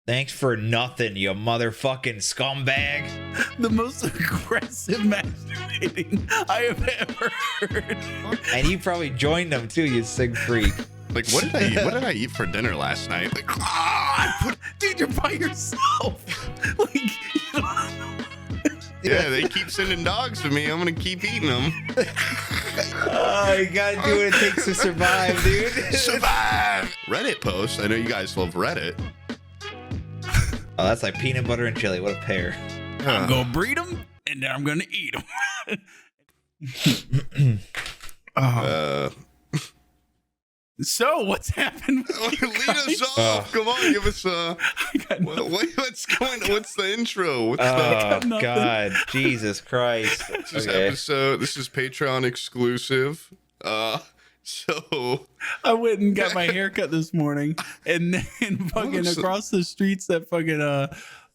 Thanks for nothing, you motherfucking scumbag. The most aggressive masturbating I have ever heard. And you probably joined them too, you sick freak. Like, what did I eat? What did I eat for dinner last night? Like, Dude, you're by yourself. Like, you don't... Yeah, they keep sending dogs to me. I'm gonna keep eating them. Oh, you gotta do what it takes to survive, dude. Survive. Reddit post. I know you guys love Reddit. Oh, that's like peanut butter and chili. What a pair. I'm gonna breed them, and then I'm gonna eat them. So what's happened? Lead us off. Come on, give us what's going on? What's the intro? What's Oh God, Jesus Christ! This episode. This is Patreon exclusive. So I went and got my haircut this morning, and then fucking across the streets that fucking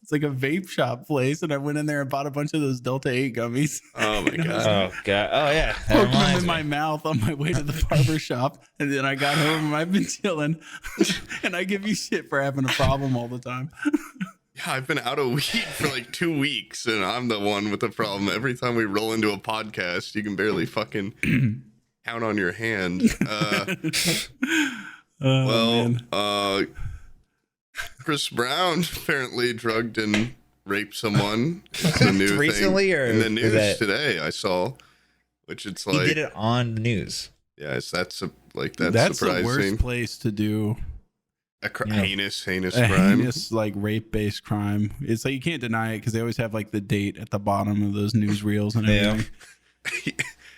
it's like a vape shop place, and I went in there and bought a bunch of those Delta 8 gummies. Oh my God. Oh God. Oh yeah. Poked them in my mouth on my way to the barber shop, and then I got home and I've been chilling. And I give you shit for having a problem all the time. Yeah, I've been out of weed for like 2 weeks, and I'm the one with the problem. Every time we roll into a podcast, you can barely fucking count on your hand. Chris Brown apparently drugged and raped someone. It's a new recently, thing or in the news today. I saw, which it's like he did it on the news. Yes, that's surprising. The worst place to do heinous crime. Heinous like rape-based crime. It's like you can't deny it because they always have like the date at the bottom of those newsreels and everything. Yeah.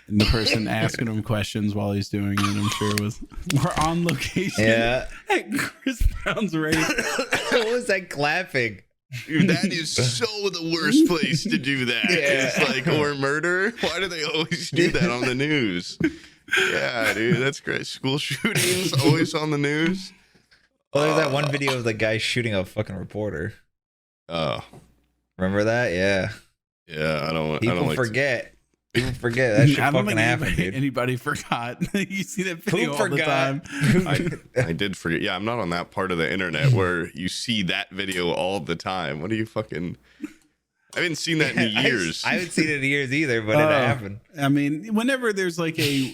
And the person asking him questions while he's doing it, I'm sure we're on location. Yeah. At Chris Brown's rape. What was that clapping? Dude, that is so the worst place to do that. Yeah. It's like, or murder. Why do they always do that on the news? Yeah, dude, that's great. School shootings always on the news. Well, there's that one video of the guy shooting a fucking reporter. Oh, remember that? Yeah. Yeah, I don't forget. People forget that shit I don't fucking think happened, dude. anybody forgot. You see that video all the time. I did forget. Yeah, I'm not on that part of the internet where you see that video all the time. What are you fucking... I haven't seen that in years. I haven't seen it in years either, but it happened. I mean, whenever there's like a,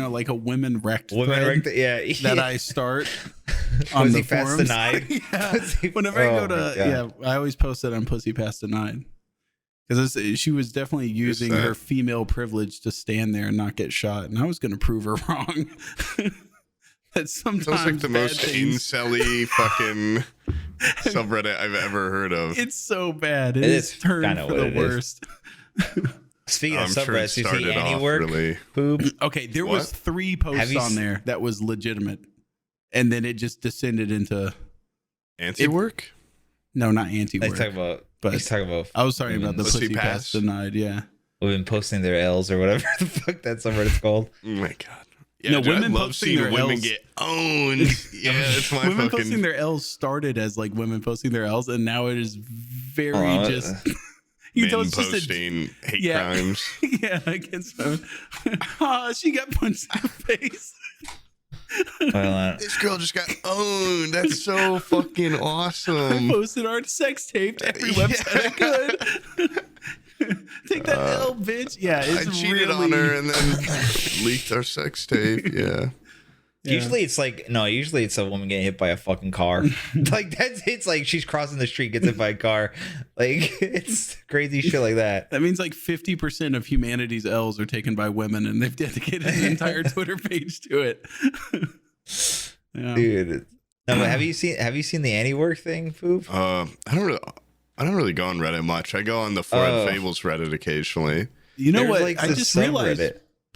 like a women wrecked yeah. that I start on the Past forums. Denied? Yeah. Whenever I go to, I always post it on Pussy Past Denied. Because she was definitely using her female privilege to stand there and not get shot. And I was going to prove her wrong. That sometimes sounds like the most things... incel-y fucking subreddit I've ever heard of. It's so bad. It is turned for the worst. Speaking of subreddits, you see Antiwork? Really... Poob? Okay, there was 3 posts on there that was legitimate. And then it just descended into... Antiwork? No, not Antiwork. He's talking about I was talking about the Pussy Past Denied, yeah. We've been posting their L's or whatever the fuck that subreddit's called. Oh my God. Yeah, no, dude, women I love seeing women L's. get owned. Yeah, that's my women fucking... posting their L's started as like women posting their L's, and now it is very just... men posting hate crimes. Yeah, against women. She got punched in the face. This girl just got owned. That's so fucking awesome. I posted our sex tape to every website I could. Take that L, bitch. Yeah, I cheated on her and then leaked our sex tape. Yeah. Usually it's a woman getting hit by a fucking car. Like it's like she's crossing the street, gets hit by a car. Like it's crazy shit like that. That means like 50% of humanity's L's are taken by women, and they've dedicated an entire Twitter page to it. Yeah. Dude. No, but have you seen the Antiwork thing, Poob? I don't really go on Reddit much. I go on the Fables Reddit occasionally. You know what? I just realized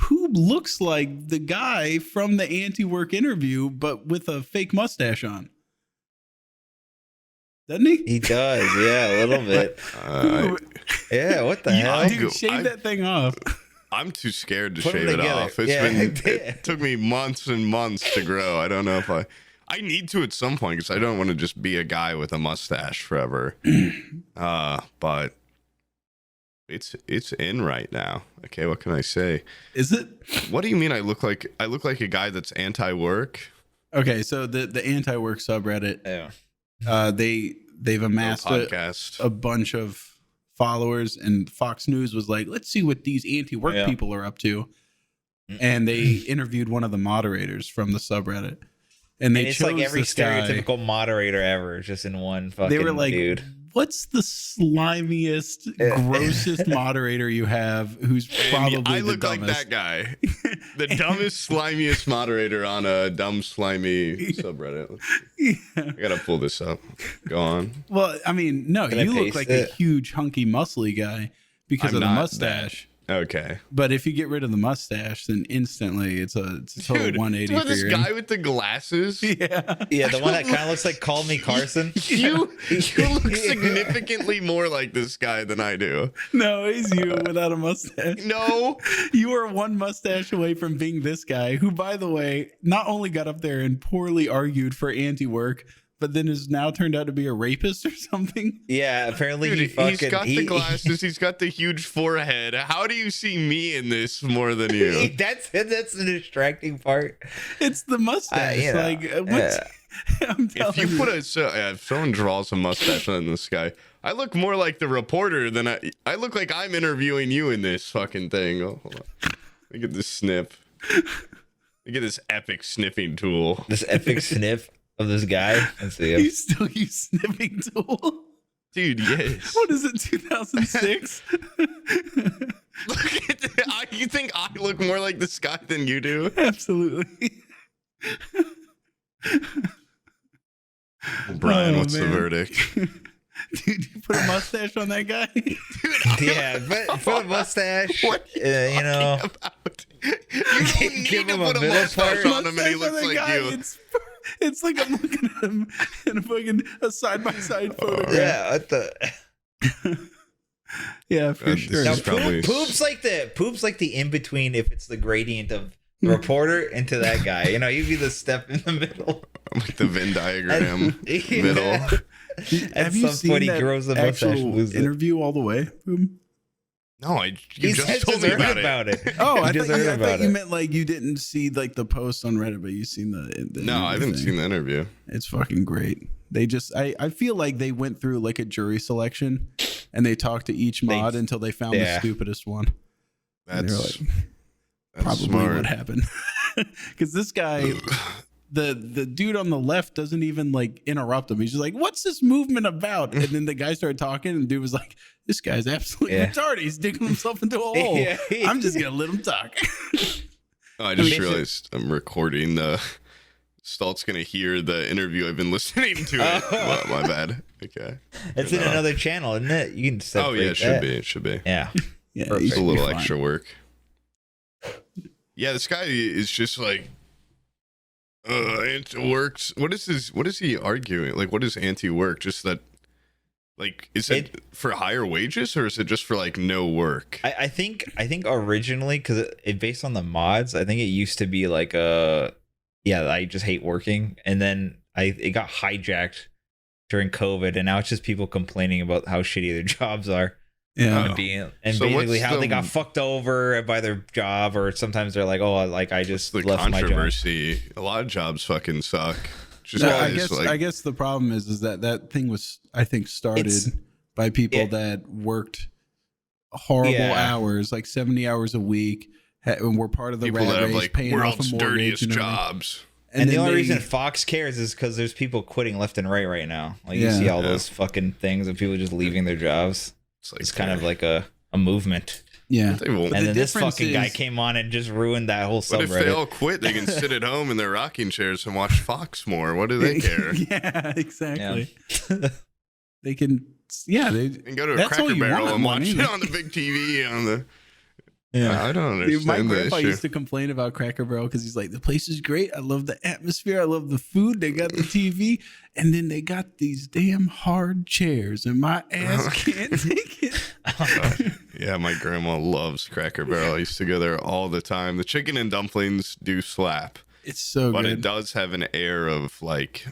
Poob looks like the guy from the Antiwork interview, but with a fake mustache on. Doesn't he? He does, yeah, a little bit. Yeah, what the hell? Dude, shave that thing off. I'm too scared to shave it off. It took me months and months to grow. I don't know if I need to at some point because I don't want to just be a guy with a mustache forever. But it's in right now. Okay, what can I say? Is it? What do you mean I look like a guy that's anti-work? Okay, so the anti-work subreddit, they've amassed a bunch of followers, and Fox News was like, let's see what these anti-work people are up to. And they interviewed one of the moderators from the subreddit. And it's like every stereotypical moderator ever, just in one fucking dude. They were like, dude, what's the slimiest, grossest moderator you have who's probably the dumbest? I look like that guy. The dumbest, slimiest moderator on a dumb, slimy subreddit. Yeah. I gotta pull this up. Go on. Well, I mean, no, you look like a huge, hunky, muscly guy because of the mustache. Okay. But if you get rid of the mustache, then instantly it's a total 180 for this guy with the glasses? Yeah. Yeah, the one that kind of looks like Call Me Carson. You look significantly more like this guy than I do. No, he's you without a mustache. No. You are one mustache away from being this guy, who, by the way, not only got up there and poorly argued for anti-work, but then is now turned out to be a rapist or something. Yeah, apparently he's got the glasses. He's got the huge forehead. How do you see me in this more than you? That's the distracting part. It's the mustache. If you put if someone draws a mustache on this guy, I look more like the reporter than I look like I'm interviewing you in this fucking thing. Oh, hold on. Look at this snip. Look at this epic sniffing tool. This epic sniff of this guy. Let's see him. You still use sniffing tool? Dude, yes. What is it, 2006? Look at that. You think I look more like this guy than you do? Absolutely. Brian, what's the verdict? Dude, you put a mustache on that guy? Dude, yeah, but put a mustache. What are you talking about? You need to put a mustache on him and he looks like you. It's like I'm looking at him in a fucking side-by-side photograph. Yeah, what the... Yeah, for sure. Now, Poop's like the in-between if it's the gradient of the reporter into that guy. You know, you'd be the step in the middle. Like the Venn diagram middle. Have you seen that actual interview all the way, Poob? No, you just told me about it. Oh, I thought you meant like you didn't see like the post on Reddit, but you've seen the No, I haven't seen the interview. It's fucking great. They just I feel like they went through like a jury selection and they talked to each mod until they found the stupidest one. That's probably smart. What happened. Because this guy, the dude on the left doesn't even like interrupt him. He's just like, what's this movement about? And then the guy started talking and the dude was like, this guy's absolutely retarded. He's digging himself into a hole. I'm just going to let him talk. Oh, I just realized I'm recording Stalt's going to hear the interview. I've been listening to it. Oh. My bad. Okay. It's in another channel, isn't it? You can separate it should be. It should be. Yeah. It's a little extra work. Yeah, this guy is just like, anti-work. What is he arguing? Like, what is anti-work? Just that, like, is it for higher wages or is it just for like no work? I think originally, because it based on the mods, I think it used to be like I just hate working, and then it got hijacked during COVID, and now it's just people complaining about how shitty their jobs are. Yeah, and so basically how they got fucked over by their job, or sometimes they're like, oh, like I just left my job. Controversy. A lot of jobs fucking suck. I guess the problem is that thing was, I think, started by people that worked horrible hours, like 70 hours a week, and were part of the people rat race, like paying off a mortgage dirtiest jobs. And the only reason Fox cares is because there's people quitting left and right now. Like you see all those fucking things of people just leaving their jobs. It's kind of like a movement. Yeah. And then this fucking guy came on and just ruined that whole subreddit. But if they all quit, they can sit at home in their rocking chairs and watch Fox more. What do they care? Yeah, exactly. Yeah. They can, they can go to a Cracker Barrel and watch it on the big TV on the. Yeah, I don't understand. My grandpa used to complain about Cracker Barrel because he's like, the place is great. I love the atmosphere. I love the food. They got the TV, and then they got these damn hard chairs, and my ass can't take it. Yeah, my grandma loves Cracker Barrel. I used to go there all the time. The chicken and dumplings do slap. It's so good. But it does have an air of like,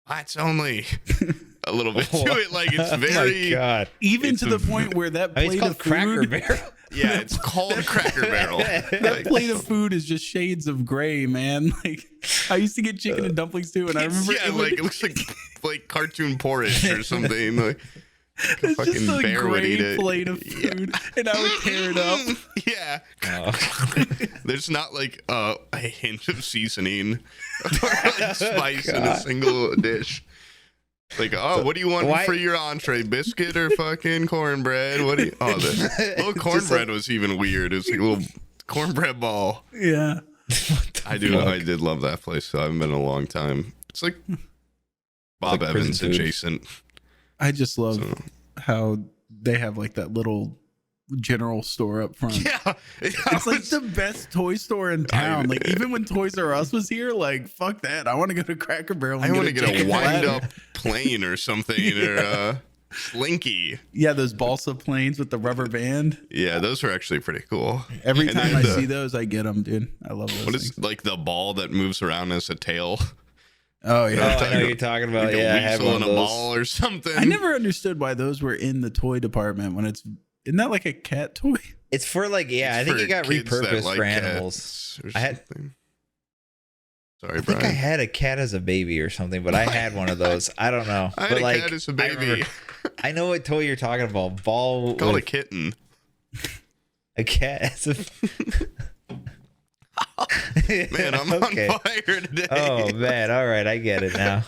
That's only a little bit to it. Like it's very. Oh my God. Even to the point where that plate of Cracker food, Barrel. Yeah, it's called Cracker Barrel. that plate of food is just shades of gray, man. Like I used to get chicken and dumplings too, and I remember it looks like cartoon porridge or something. Like it's fucking just a bear would eat gray it. plate of food, and I would tear it up. Yeah. Oh. There's not like a hint of seasoning or like spice in a single dish. Like, oh, what do you want for your entree? Biscuit or fucking cornbread? What do you? Oh, the little cornbread was even weird. It was like a little cornbread ball. Yeah, I did love that place. So I haven't been in a long time. It's like Bob like Evans prison food. adjacent. I just love how they have like that little general store up front. Yeah, It's like the best toy store in town. Like even when Toys R Us was here, like fuck that. I want to go to Cracker Barrel. I want to get a wind up plane or something or Slinky. Yeah, those balsa planes with the rubber band. Yeah, those are actually pretty cool. Every time I see those, I get them, dude. I love those. What is like the ball that moves around as a tail? Oh yeah, I know what you're talking about. Like Yeah, I a have weasel one and of a those. ball or something. I never understood why those were in the toy department when isn't that like a cat toy? It's for like, I think it got repurposed for animals. I had. Sorry, I think Brian. I had a cat as a baby or something, but I had one of those. I don't know. I had but a cat as a baby. I know what toy you're talking about. Ball Called a with kitten. a cat. As a... Man, I'm on fire today. Oh man, all right, I get it now.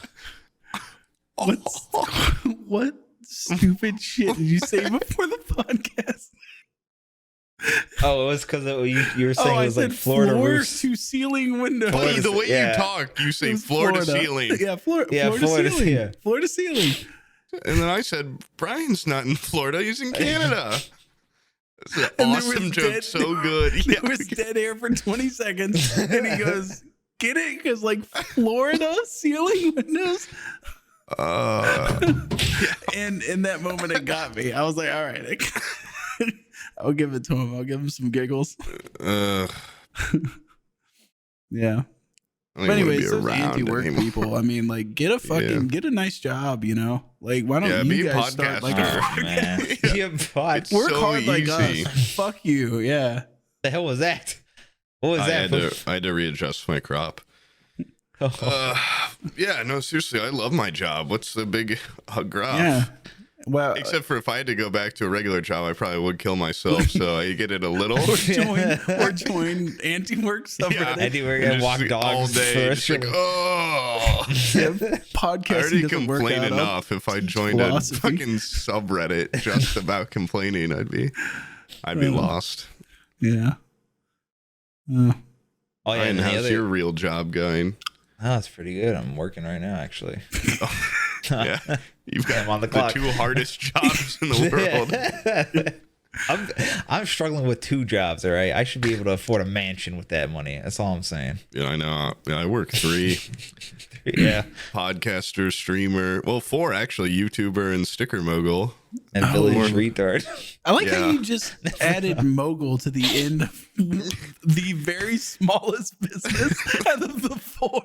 What stupid shit did you say before the podcast? Oh, it was because you were saying it was like Florida Florida floor roofs. to ceiling windows. But the way you talk, you say floor to ceiling. Yeah, floor to Florida, ceiling. yeah. Floor to ceiling. And then I said, Brian's not in Florida, he's in Canada. That's an And there awesome was joke, so good. There was dead air for 20 seconds, and he goes, "Get it? Because like Florida ceiling windows." And in that moment, it got me. I was like, "All right, I'll give it to him. I'll give him some giggles." Yeah. But anyways, those anti-work people. I mean, like, get a nice job. You know, like, why don't you guys start like a man? work so hard like easy. us? Fuck you. Yeah. The hell was that? What was that? I had to readjust my crop. Yeah, no, seriously, I love my job. What's the big graph? Yeah. Well, except for if I had to go back to a regular job, I probably would kill myself. So I get it a little. or join anti-work subreddit. Anti-work and walk dogs all day. Just like, Podcasting I already doesn't work complain out enough. If I joined philosophy. a fucking subreddit just about complaining, I'd be lost. Yeah. Oh yeah, and how's your real job going? Oh, it's pretty good. I'm working right now, actually. Yeah, you've got I'm on the clock. The two hardest jobs in the world. I'm struggling with 2 jobs. All right, I should be able to afford a mansion with that money. That's all I'm saying. Yeah, I know. I work 3. Yeah, podcaster, streamer. Well, 4 actually. YouTuber and sticker mogul. and village retard. I like how you just added mogul to the end of the very smallest business out of the 4.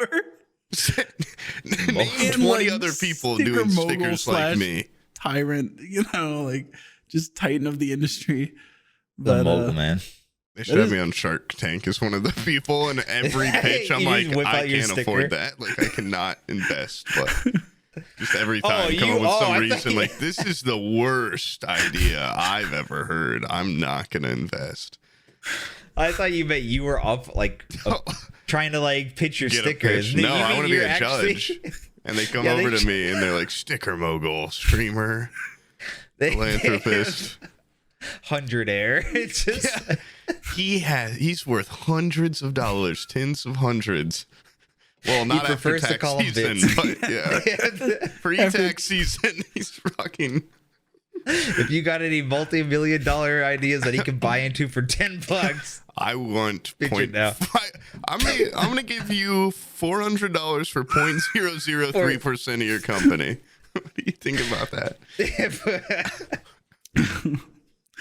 Name 20 other people doing stickers like me. Tyrant, you know, like just titan of the industry. The mogul, man. They should have me on Shark Tank as one of the people, and every pitch I'm like, I can't afford that. Like, I cannot invest, but just every time come up with some reason like, this is the worst idea I've ever heard. I'm not gonna invest. I thought you meant you were up like trying to like pitch your Get stickers. No, I want to be a judge. And they come over to me and they're like, sticker mogul, streamer, philanthropist. 100 air. It's just he's worth hundreds of dollars, tens of hundreds. Well, not after tax season, but yeah. Pre-tax season, he's fucking. If you got any multi-million-dollar ideas that he can buy into for $10, I want now. I'm gonna give you $400 for 0.003% of your company. What do you think about that?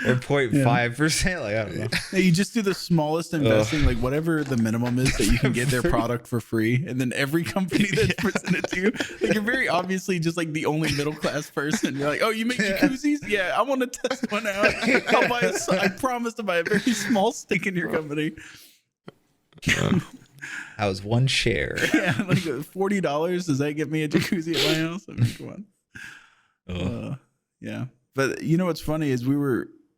or 0.5%. Like, I don't know. Yeah, you just do the smallest investing, like whatever the minimum is that you can get their product for free, and then every company that's presented to you, like you're very obviously just like the only middle class person. You're like, oh, you make jacuzzis? Yeah, I want to test one out. I'll buy I promise to buy a very small stake in your company. I was one share. Yeah, like $40. Does that get me a jacuzzi at my house? I mean, come on. Yeah, but you know what's funny is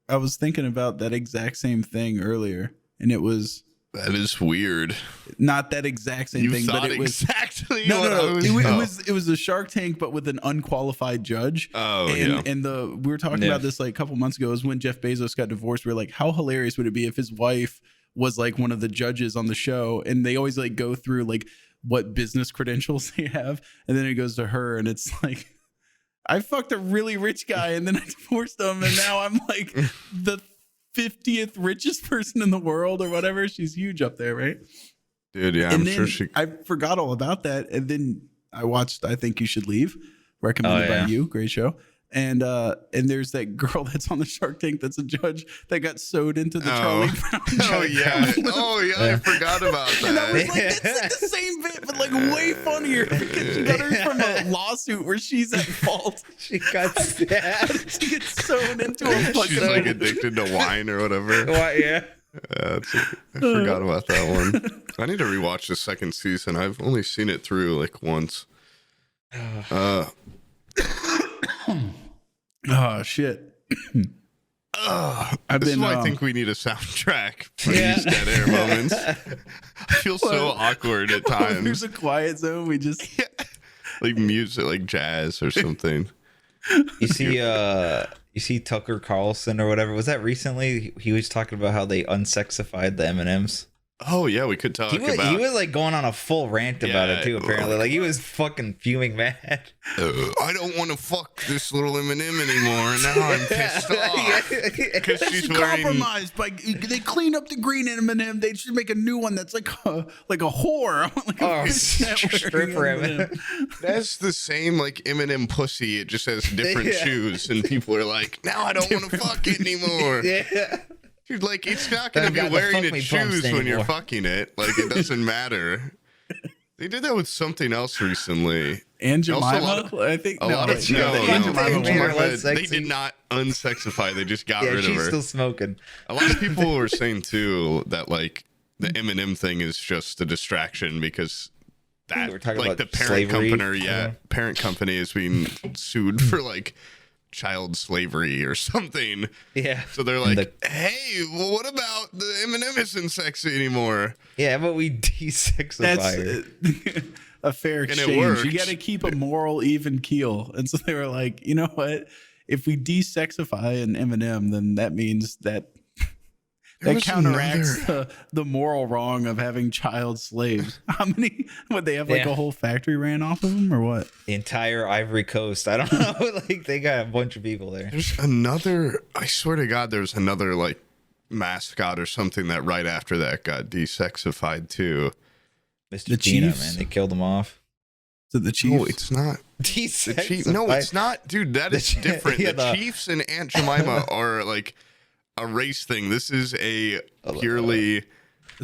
I was thinking about that exact same thing earlier, and it was that is weird. Not that exact same thing, but it was exactly no. It was a Shark Tank, but with an unqualified judge. Oh, and we were talking about this like a couple months ago. Is when Jeff Bezos got divorced. We were like, how hilarious would it be if his wife was like one of the judges on the show, and they always like go through like what business credentials they have, and then it goes to her, and it's like, I fucked a really rich guy and then I divorced him, and now I'm like the 50th richest person in the world or whatever. She's huge up there, right? Dude, yeah, and I'm sure I forgot all about that, and then I watched I Think You Should Leave, recommended by you, great show. And there's that girl that's on the Shark Tank that's a judge that got sewed into the Charlie Brown. I forgot about that. And I was like, that's like the same bit, but like way funnier, because she got her from a lawsuit where she's at fault. She got stabbed. She gets sewn into a fucking. She's like addicted to wine or whatever. Yeah. I forgot about that one. I need to rewatch the second season. I've only seen it through like once. Oh shit. This is why I think we need a soundtrack for these dead air moments. I feel so awkward at times. There's a quiet zone. We just like music, like jazz or something. You see Tucker Carlson or whatever. Was that recently? He was talking about how they unsexified the M&Ms. Oh yeah, we could talk about. He was like going on a full rant about it too. Apparently, like he was fucking fuming mad. I don't want to fuck this little M&M anymore. And now I'm pissed off because she's compromised by they cleaned up the green M&M. They should make a new one that's like a whore. I want like a stripper M&M. That's the same like M&M Pussy. It just has different shoes, and people are like, now I don't want to fuck it anymore. Yeah. Dude, like, it's not going to be wearing its shoes when you're fucking it. Like, it doesn't matter. They did that with something else recently. And Jemima, I think. They did not unsexify. They just got rid of her. She's still smoking. A lot of people were saying, too, that, like, the M&M thing is just a distraction because that, like, the parent company, parent company is being sued for, like, child slavery or something. Yeah. So they're like, hey, well, what about the M&M isn't sexy anymore? Yeah, but we desexify it. A fair exchange. You got to keep a moral even keel. And so they were like, you know what? If we desexify an M&M, then that means that counteracts the moral wrong of having child slaves. How many would they have? Like a whole factory ran off of them, or what? The entire Ivory Coast. I don't know. Like they got a bunch of people there. There's another. I swear to God, there's another like mascot or something that right after that got desexified too. Mr. Peanut, man, they killed him off. So the Chiefs? No, it's not. Desexified. No, it's not, dude. That is different. The Chiefs and Aunt Jemima are like a race thing. This is a purely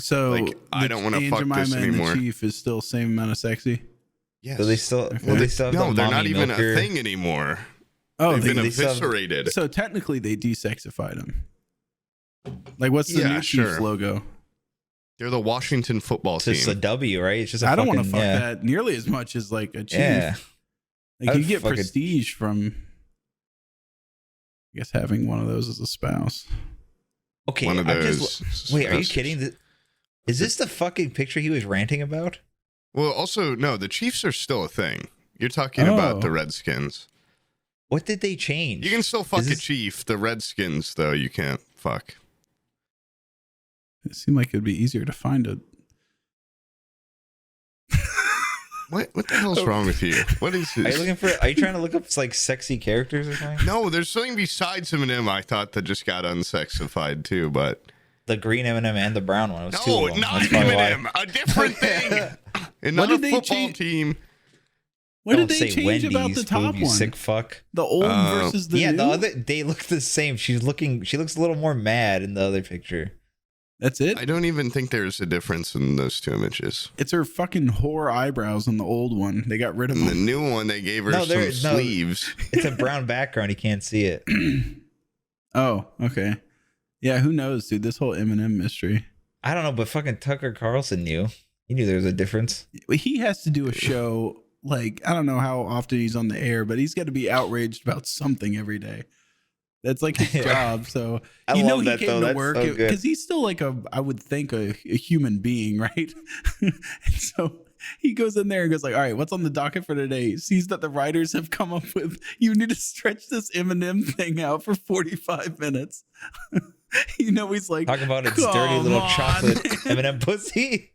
like I don't want to fuck this anymore. And the Chief is still same amount of sexy. Yes. So they still have no, they're not even a thing anymore. Oh, they've been eviscerated. So technically, they desexified him. Like, what's the new Chiefs logo? They're the Washington football team. It's just a W, right? It's just. I don't want to fuck that nearly as much as like a Chief. Yeah. Like you get prestige from, I guess, having one of those as a spouse. Okay, one of those. Wait, are you kidding? Is this the fucking picture he was ranting about? Well, also, no, the Chiefs are still a thing. You're talking about the Redskins. What did they change? You can still fuck a Chief. The Redskins, though, you can't fuck. It seemed like it'd be easier to find it. What the hell's wrong with you? What is this? Are you trying to look up like sexy characters or something? No, there's something besides M&M I thought that just got unsexified too, but the green M&M and the brown one. It was two of them. Not M&M. A different thing. And not a football team. What did they change Wendy's, about the top you one? Sick fuck. The old versus the new? The other, they look the same. She looks a little more mad in the other picture. That's it? I don't even think there's a difference in those two images. It's her fucking whore eyebrows on the old one. They got rid of them. The new one, they gave her some sleeves. It's a brown background. You can't see it. Oh, okay. Yeah, who knows, dude? This whole M&M mystery. I don't know, but fucking Tucker Carlson knew. He knew there was a difference. He has to do a show. Like, I don't know how often he's on the air, but he's got to be outraged about something every day. That's like his job. So he came to work because he's still like I would think a human being, right? And so he goes in there and goes like, all right, what's on the docket for today? Sees that the writers have come up with, you need to stretch this M&M thing out for 45 minutes. He's like, talk about its dirty little chocolate M&M pussy.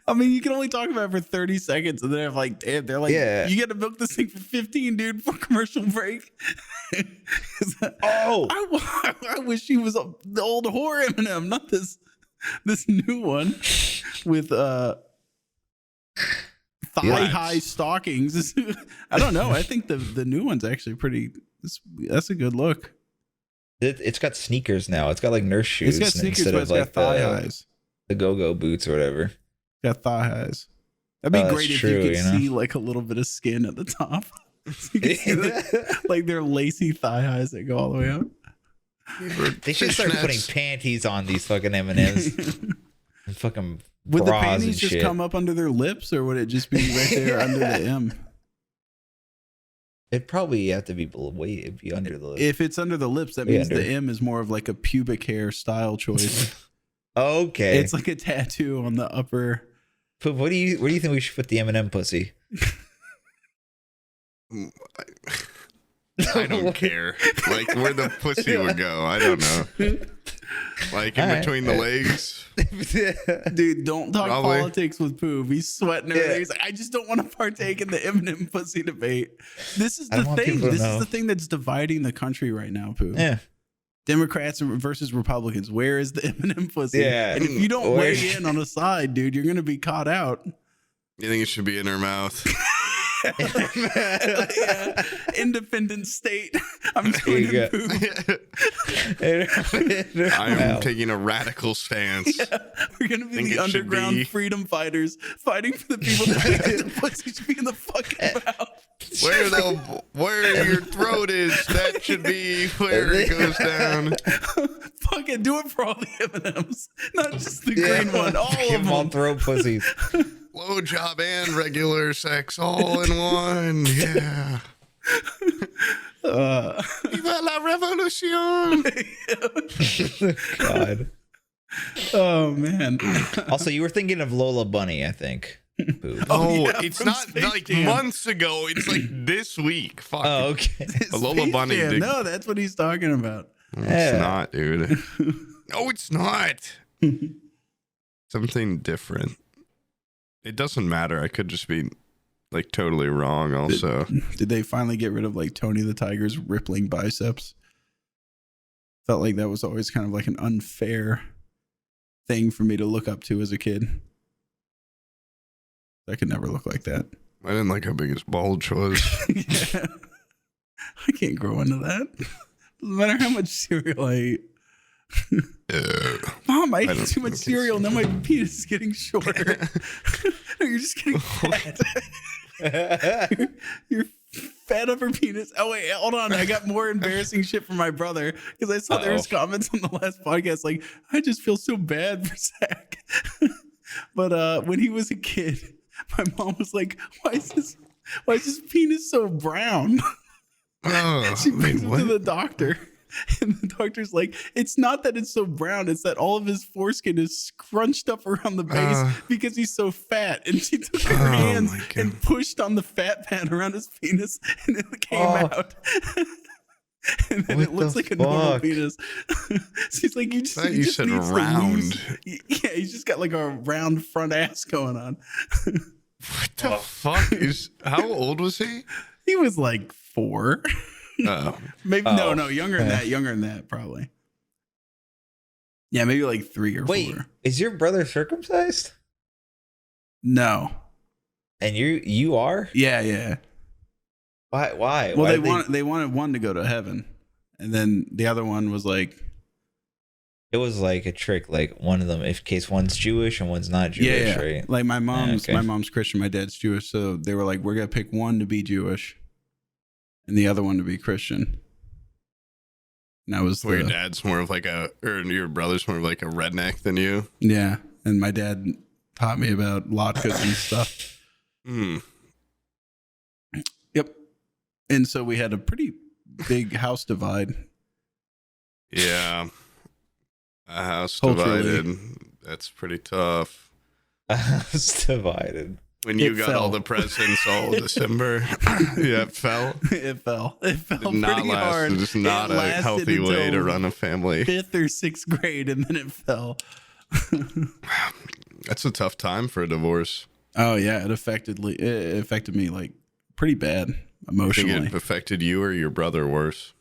I mean, you can only talk about it for 30 seconds, and they're like, you got to milk this thing for 15, dude, for commercial break. I wish he was the old whore M&M, not this new one with thigh-high stockings. I don't know. I think the new one's actually pretty. That's a good look. It's got sneakers now. It's got like nurse shoes. It's got sneakers, but it's got thigh highs. The go-go boots or whatever. It's got thigh highs. That'd be great if you could see like a little bit of skin at the top. So you can see like their lacy thigh highs that go all the way up. They should start putting panties on these fucking M&Ms. And fucking would the panties just come up under their lips, or would it just be right there under the M? It'd probably have to be it'd be under the lips. If it's under the lips, that means the M is more of like a pubic hair style choice. Okay. It's like a tattoo on the upper. But where do you think we should put the M&M pussy? I don't care. Like where the pussy would go. I don't know. Like in between the legs. Dude, don't talk politics with Poob. He's sweating over there. He's like, I just don't want to partake in the M&M pussy debate. This is the thing. This is the thing that's dividing the country right now, Poob. Yeah. Democrats versus Republicans. Where is the M&M pussy? Yeah. And if you don't weigh in on a side, dude, you're going to be caught out. You think it should be in her mouth? Yeah. Independent state. I'm joining Poob. I'm taking a radical stance. Yeah, we're gonna be the underground freedom fighters fighting for the people that think the pussy should be in the fucking mouth. Where your throat is, that should be where it goes down. Fuck it, do it for all the M&Ms, not just the green one. All Give of them. All throat pussies. Low job and regular sex all in one. Yeah. Viva la revolution. God. Oh man. Also, you were thinking of Lola Bunny, I think. It's not Space like Jam. Months ago. It's like this week. Fuck. Oh, okay. Lola Bunny. No, that's what he's talking about. It's not, dude. No, it's not. Something different. It doesn't matter. I could just be like totally wrong also. Did they finally get rid of like Tony the Tiger's rippling biceps? Felt like that was always kind of like an unfair thing for me to look up to as a kid. I could never look like that. I didn't like how big his bulge was. Yeah. I can't grow into that. Doesn't matter how much cereal I eat. Mom, I ate too much cereal. Now my penis is getting shorter. No, you're just getting fat. You're fat upper penis. Oh wait, hold on. I got more embarrassing shit from my brother because I saw there was comments on the last podcast like, I just feel so bad for Zach. But when he was a kid, my mom was like, why is this penis so brown? She brings him to the doctor. And the doctor's like, it's not that it's so brown, it's that all of his foreskin is scrunched up around the base because he's so fat. And she took her hands and pushed on the fat pad around his penis, and it came out. And then it looks like a normal penis. She's like, you just need round. Yeah, he's just got like a round front ass going on. What the fuck how old was he? He was like 4. Maybe no, younger than that, probably. Yeah, maybe like 3 or 4. Wait, is your brother circumcised? No. And you are? Yeah. Why? Well, Why they wanted one to go to heaven, and then the other one was like, it was like a trick, like one of them, in case one's Jewish and one's not Jewish, right? Like my mom's Christian, my dad's Jewish, so they were like, we're gonna pick one to be Jewish, and the other one to be Christian. And that was your dad's more of like or your brother's more of like a redneck than you. Yeah, and my dad taught me about latkes and stuff. Yep. And so we had a pretty big house divide. Yeah. A house Culturally. divided. That's pretty tough. A house divided. When you got all the presents all December. Yeah, it fell. It fell Did not pretty last. hard. It's not a healthy way to run a family. 5th or 6th grade, and then it fell. That's a tough time for a divorce. Oh yeah, it affected me like pretty bad emotionally. I think it affected you or your brother worse?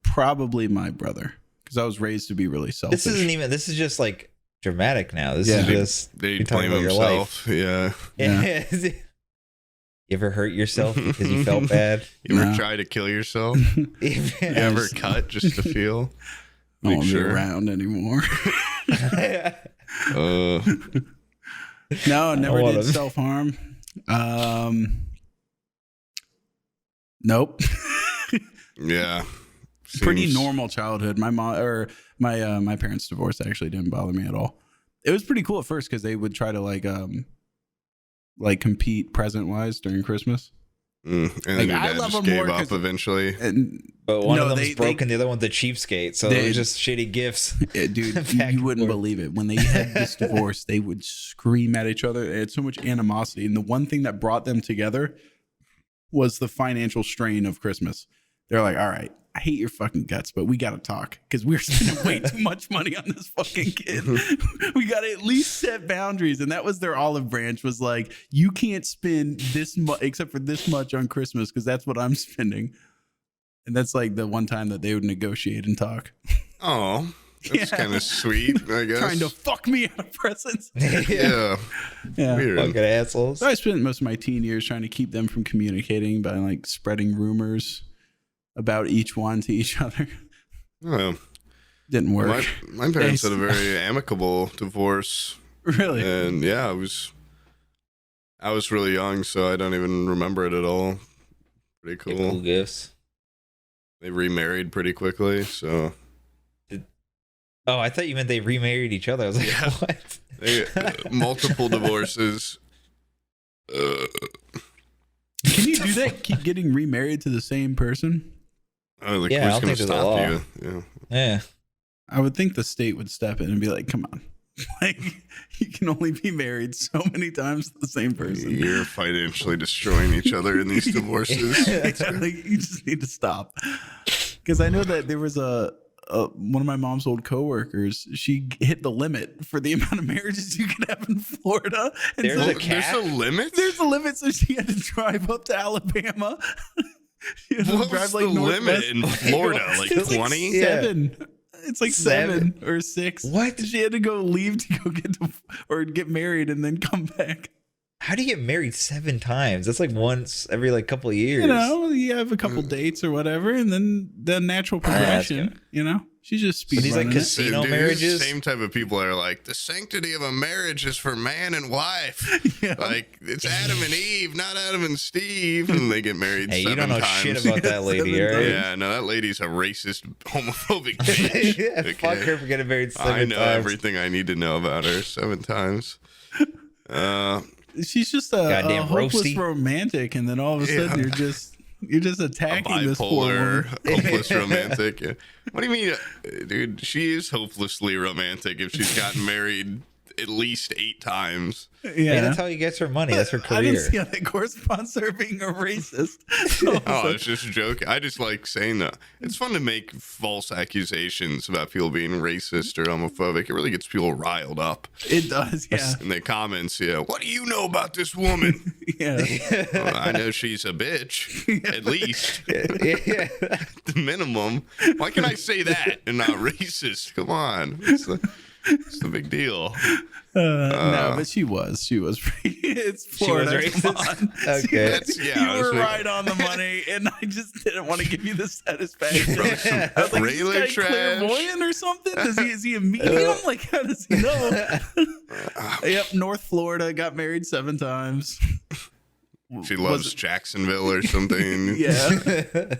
Probably my brother, because I was raised to be really selfish. This is just like dramatic now. This is just they blame himself. Yeah. You ever hurt yourself because you felt bad? You ever try to kill yourself? You ever cut just to feel? I don't want to be around anymore. No, never did self-harm. Nope. Yeah. Pretty normal childhood. My mom or my parents' divorce actually didn't bother me at all. It was pretty cool at first because they would try to like compete present-wise during Christmas. And then your dad just gave up eventually. But one of them's broken, the other one's a cheapskate, so it was just shitty gifts. Dude, you wouldn't believe it. When they had this divorce, they would scream at each other. They had so much animosity. And the one thing that brought them together was the financial strain of Christmas. They're like, all right, I hate your fucking guts, but we got to talk because we're spending way too much money on this fucking kid. We got to at least set boundaries. And that was their olive branch, was like, you can't spend this much except for this much on Christmas because that's what I'm spending. And that's like the one time that they would negotiate and talk. Oh, that's kind of sweet, I guess. Trying to fuck me out of presents. Yeah. Weird. Fucking assholes. So I spent most of my teen years trying to keep them from communicating by like spreading rumors about each one to each other. Oh. Didn't work. My parents had a very amicable divorce. Really? And yeah, I was really young, so I don't even remember it at all. Pretty cool. Cool gifts. They remarried pretty quickly, so. Oh, I thought you meant they remarried each other. I was like, yeah. What? Multiple divorces. Can you do that? Keep getting remarried to the same person? Oh, like, who's going to stop you? Yeah. I would think the state would step in and be like, come on. Like, you can only be married so many times to the same person. You're financially destroying each other in these divorces. Like, you just need to stop. Because I know that there was one of my mom's old coworkers. She hit the limit for the amount of marriages you could have in Florida. And there's a limit? There's a limit, so she had to drive up to Alabama. What was the limit in Florida? Like 20? Like 7. It's like 7 or 6. What? She had to go leave to go get married and then come back. How do you get married 7 times? That's like once every like couple of years. You know, you have a couple dates or whatever, and then the natural progression. You know, she's just speed. These like casino marriages. Same type of people are like, the sanctity of a marriage is for man and wife. Yeah. Like it's Adam and Eve, not Adam and Steve, and they get married. Hey, 7 you don't know times. Shit about that lady, right? Yeah, no, that lady's a racist, homophobic bitch. Yeah, okay. Fuck her for getting married 7 times. I know everything I need to know about her 7 times. She's just a hopeless romantic, and then all of a sudden you're just attacking this poor woman. Hopeless romantic. Yeah. What do you mean, dude? She is hopelessly romantic if she's gotten married at least 8 times. Yeah, that's how he gets her money. That's her career. I didn't see how that corresponds to her being a racist. Oh, it's just a joke. I just like saying that. It's fun to make false accusations about people being racist or homophobic. It really gets people riled up. It does, yeah. In the comments, yeah. What do you know about this woman? Yeah. Well, I know she's a bitch, at least. Yeah. The minimum. Why can I say that and not racist? Come on. It's the big deal. No, but she was pretty. It's Florida. Come on. Okay. You were right on the money, and I just didn't want to give you the satisfaction. I was like, is this guy clairvoyant or something? Is he a medium? Like, how does he know? Yep, North Florida, got married 7 times. She loves Jacksonville or something. Yeah.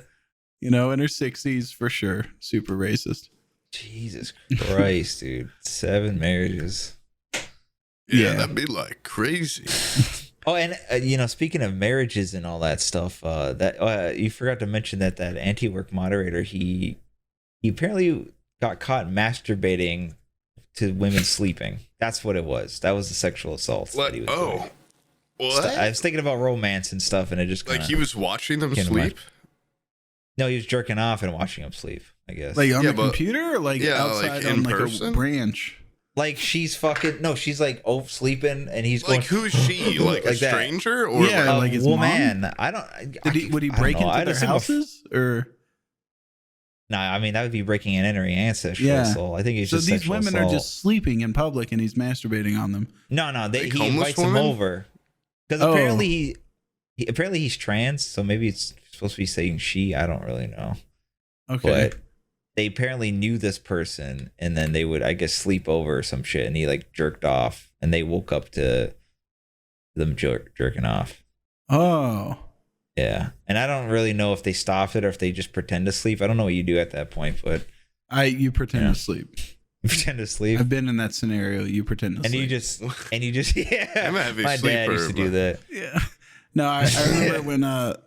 You know, in her 60s for sure. Super racist. Jesus Christ, dude. 7 marriages. Yeah, that'd be like crazy. Oh, and you know, speaking of marriages and all that stuff, that you forgot to mention that Antiwork moderator, he apparently got caught masturbating to women sleeping. That's what it was. That was the sexual assault. That he was doing. What? I was thinking about romance and stuff, and it just like he was watching them sleep. No, he was jerking off and watching them sleep, I guess. Like on the computer, or like outside on like a branch. Like she's she's like sleeping, and he's like, who's she? Like a stranger or like his woman? Mom? I don't. Would he break into their houses or? No, I mean that would be breaking and entering ancestral assault. I think he's just these women assault. are just sleeping in public, and he's masturbating on them. No, he invites them over because apparently he's trans, so maybe it's supposed to be saying she. I don't really know. Okay. But they apparently knew this person, and then they would, I guess, sleep over or some shit, and he like jerked off, and they woke up to them jerking off. Oh. Yeah. And I don't really know if they stopped it or if they just pretend to sleep. I don't know what you do at that point, but you pretend to sleep. You pretend to sleep. I've been in that scenario. You pretend to sleep. And you just yeah. I'm a heavy my sleeper, dad used to do that. Yeah. No, I remember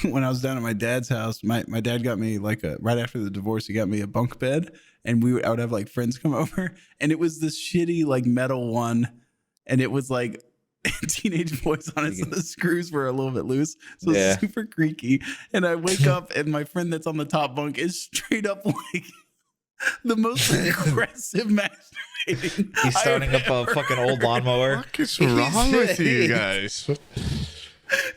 when I was down at my dad's house, my dad got me right after the divorce, he got me a bunk bed, and I would have like friends come over, and it was this shitty like metal one, and it was like teenage boys on it, so the screws were a little bit loose, so it's super creaky. And I wake up, and my friend that's on the top bunk is straight up like the most aggressive masturbating. He's starting up a fucking old lawnmower. What is wrong with you guys?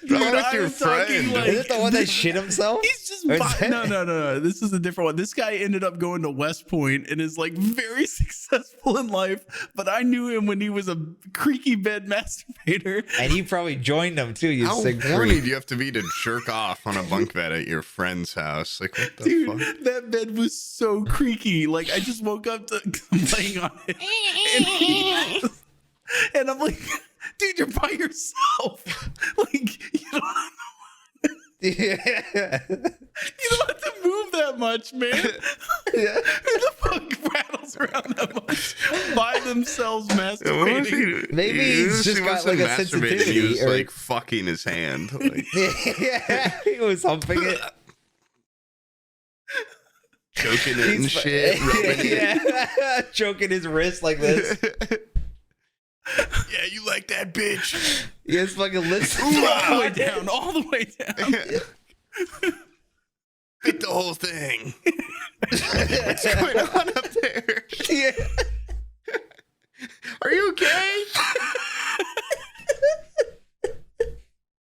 Dude, with your friend. Like, is it the one that shit himself? He's just no. This is a different one. This guy ended up going to West Point and is like very successful in life. But I knew him when he was a creaky bed masturbator. And you probably joined him too. You How horny do you have to be to jerk off on a bunk bed at your friend's house? Like, what the fuck? That bed was so creaky. Like, I just woke up to laying on it, and I'm like, dude, you're by yourself. Like, you don't have to move that much, man. Yeah. Who the fuck rattles around that much by themselves masturbating? Maybe he's just got like a sensitivity. He was like fucking his hand. Like. Yeah, he was humping it. Choking it and shit. Rubbing it. Choking his wrist like this. Yeah, you like that, bitch. He has fucking lips all the way down, all the way down. Fit the whole thing. What's going on up there? Yeah. Are you okay?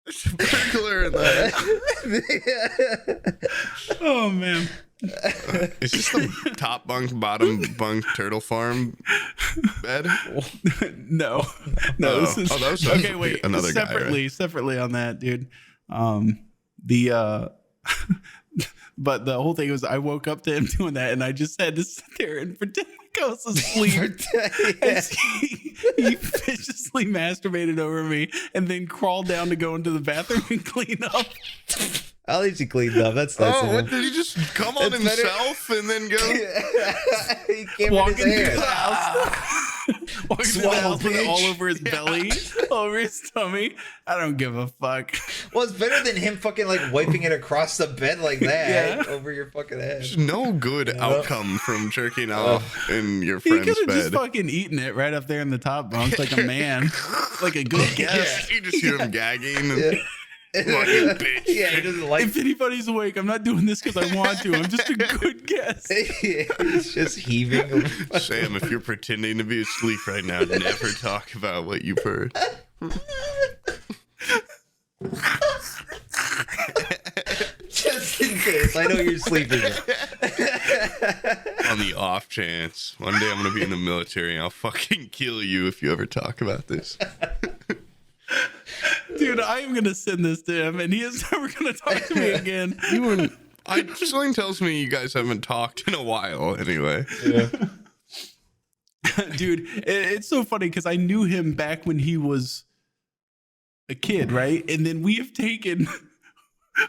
There's a burglar in there. Oh, man. Is this the top bunk, bottom bunk turtle farm bed? No. This is that was okay. Wait, another separately, guy, right? Separately on that, dude. But the whole thing was, I woke up to him doing that, and I just had to sit there and pretend like I was asleep. He viciously masturbated over me, and then crawled down to go into the bathroom and clean up. At least he cleaned up. That's nice. Oh, what, did he just come on himself and then go? He came Walking in his through the house. Walking through the house with it all over his belly, all over his tummy. I don't give a fuck. Well, it's better than him fucking like wiping it across the bed like that over your fucking head. There's no good outcome from jerking off in your friend's bed. He could have just fucking eaten it right up there in the top bunk like a man. Like a good guess. You just hear him gagging. And fucking bitch. Yeah, he doesn't like. If anybody's awake, I'm not doing this because I want to. I'm just a good guess. He's just heaving. Sam, if you're pretending to be asleep right now, never talk about what you've heard. Just in case. I know you're sleeping. On on the off chance. One day I'm going to be in the military and I'll fucking kill you if you ever talk about this. Dude, I'm going to send this to him and he is never going to talk to me again. Something tells me you guys haven't talked in a while anyway. Yeah. Dude, it's so funny because I knew him back when he was a kid, right? And then we have taken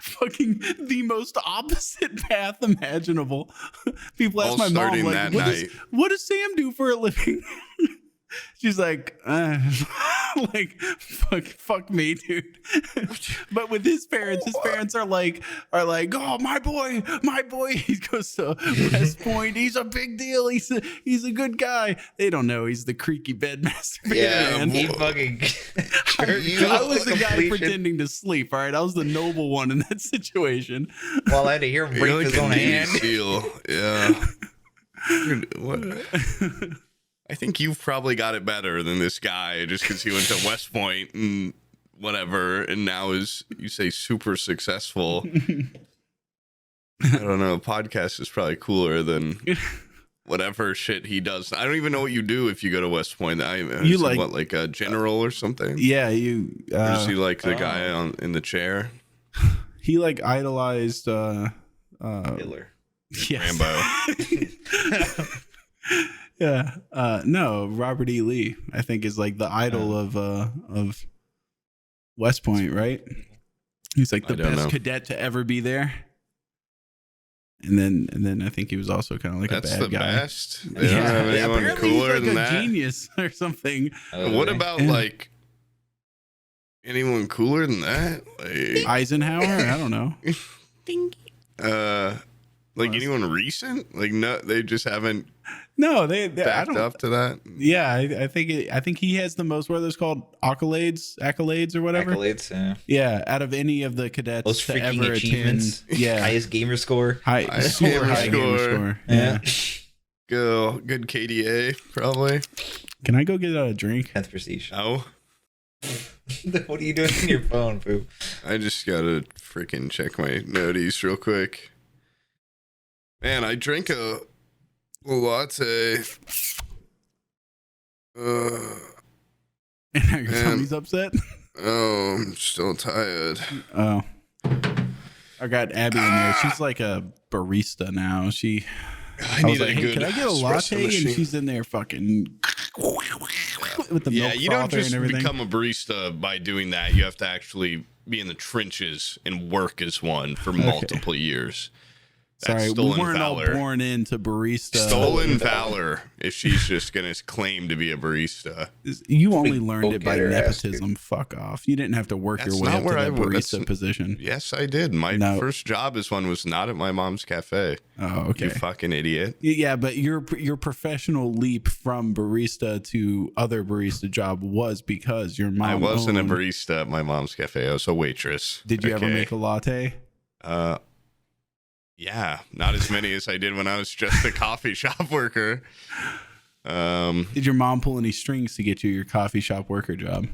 fucking the most opposite path imaginable. People ask my mom, like, what does Sam do for a living? She's like, like, fuck me, dude. But with his parents are like, oh, my boy, he goes to West Point. He's a big deal. He's a good guy. They don't know he's the creaky bedmaster. Yeah, man. He fucking. I was the guy pretending to sleep. All right, I was the noble one in that situation. Well, I had to hear him break his own hand. Yeah. Dude, what? I think you've probably got it better than this guy just because he went to West Point and whatever, and now is, you say, super successful. I don't know. Podcast is probably cooler than whatever shit he does. I don't even know what you do if you go to West Point. You like what, like a general or something? Yeah, you. Or is he like the guy in the chair? He like idolized Hitler. Yes. Rambo. Yeah. No, Robert E. Lee, I think, is like the idol of West Point, right? He's like the best cadet to ever be there. And then I think he was also kind of like a bad guy. That's the best. They don't have anyone cooler he's like than a that. Genius or something. What about like anyone cooler than that? Like Eisenhower? I don't know. Like anyone recent? Like no, they just haven't. No, they backed up to that. Yeah, I think he has the most. What are those called? Accolades or whatever. Accolades, yeah. Yeah, out of any of the cadets most to freaking ever achievements. Attend. Yeah, highest gamer score. Super high gamer score. Yeah. Good KDA probably. Can I go get a drink? 10th prestige. Oh. What are you doing on your phone, Poob? I just gotta freaking check my noties real quick. Man, I drank a latte. And now your tummy's upset? Oh, I'm still tired. Oh. I got Abby in there. She's like a barista now. I was like, hey, can I get a latte? And she's in there fucking with the milk you don't just and everything. become a barista by doing that. You have to actually be in the trenches and work as one for multiple years. Sorry, we weren't all born into barista. Stolen valor if she's just going to claim to be a barista. You only learned it by nepotism. Fuck off. You didn't have to work your way up to that barista position. Yes, I did. My first job as one was not at my mom's cafe. Oh, okay. You fucking idiot. Yeah, but your professional leap from barista to other barista job was because your mom I wasn't a barista at my mom's cafe. I was a waitress. Did you ever make a latte? Yeah, not as many as I did when I was just a coffee shop worker. Did your mom pull any strings to get you your coffee shop worker job?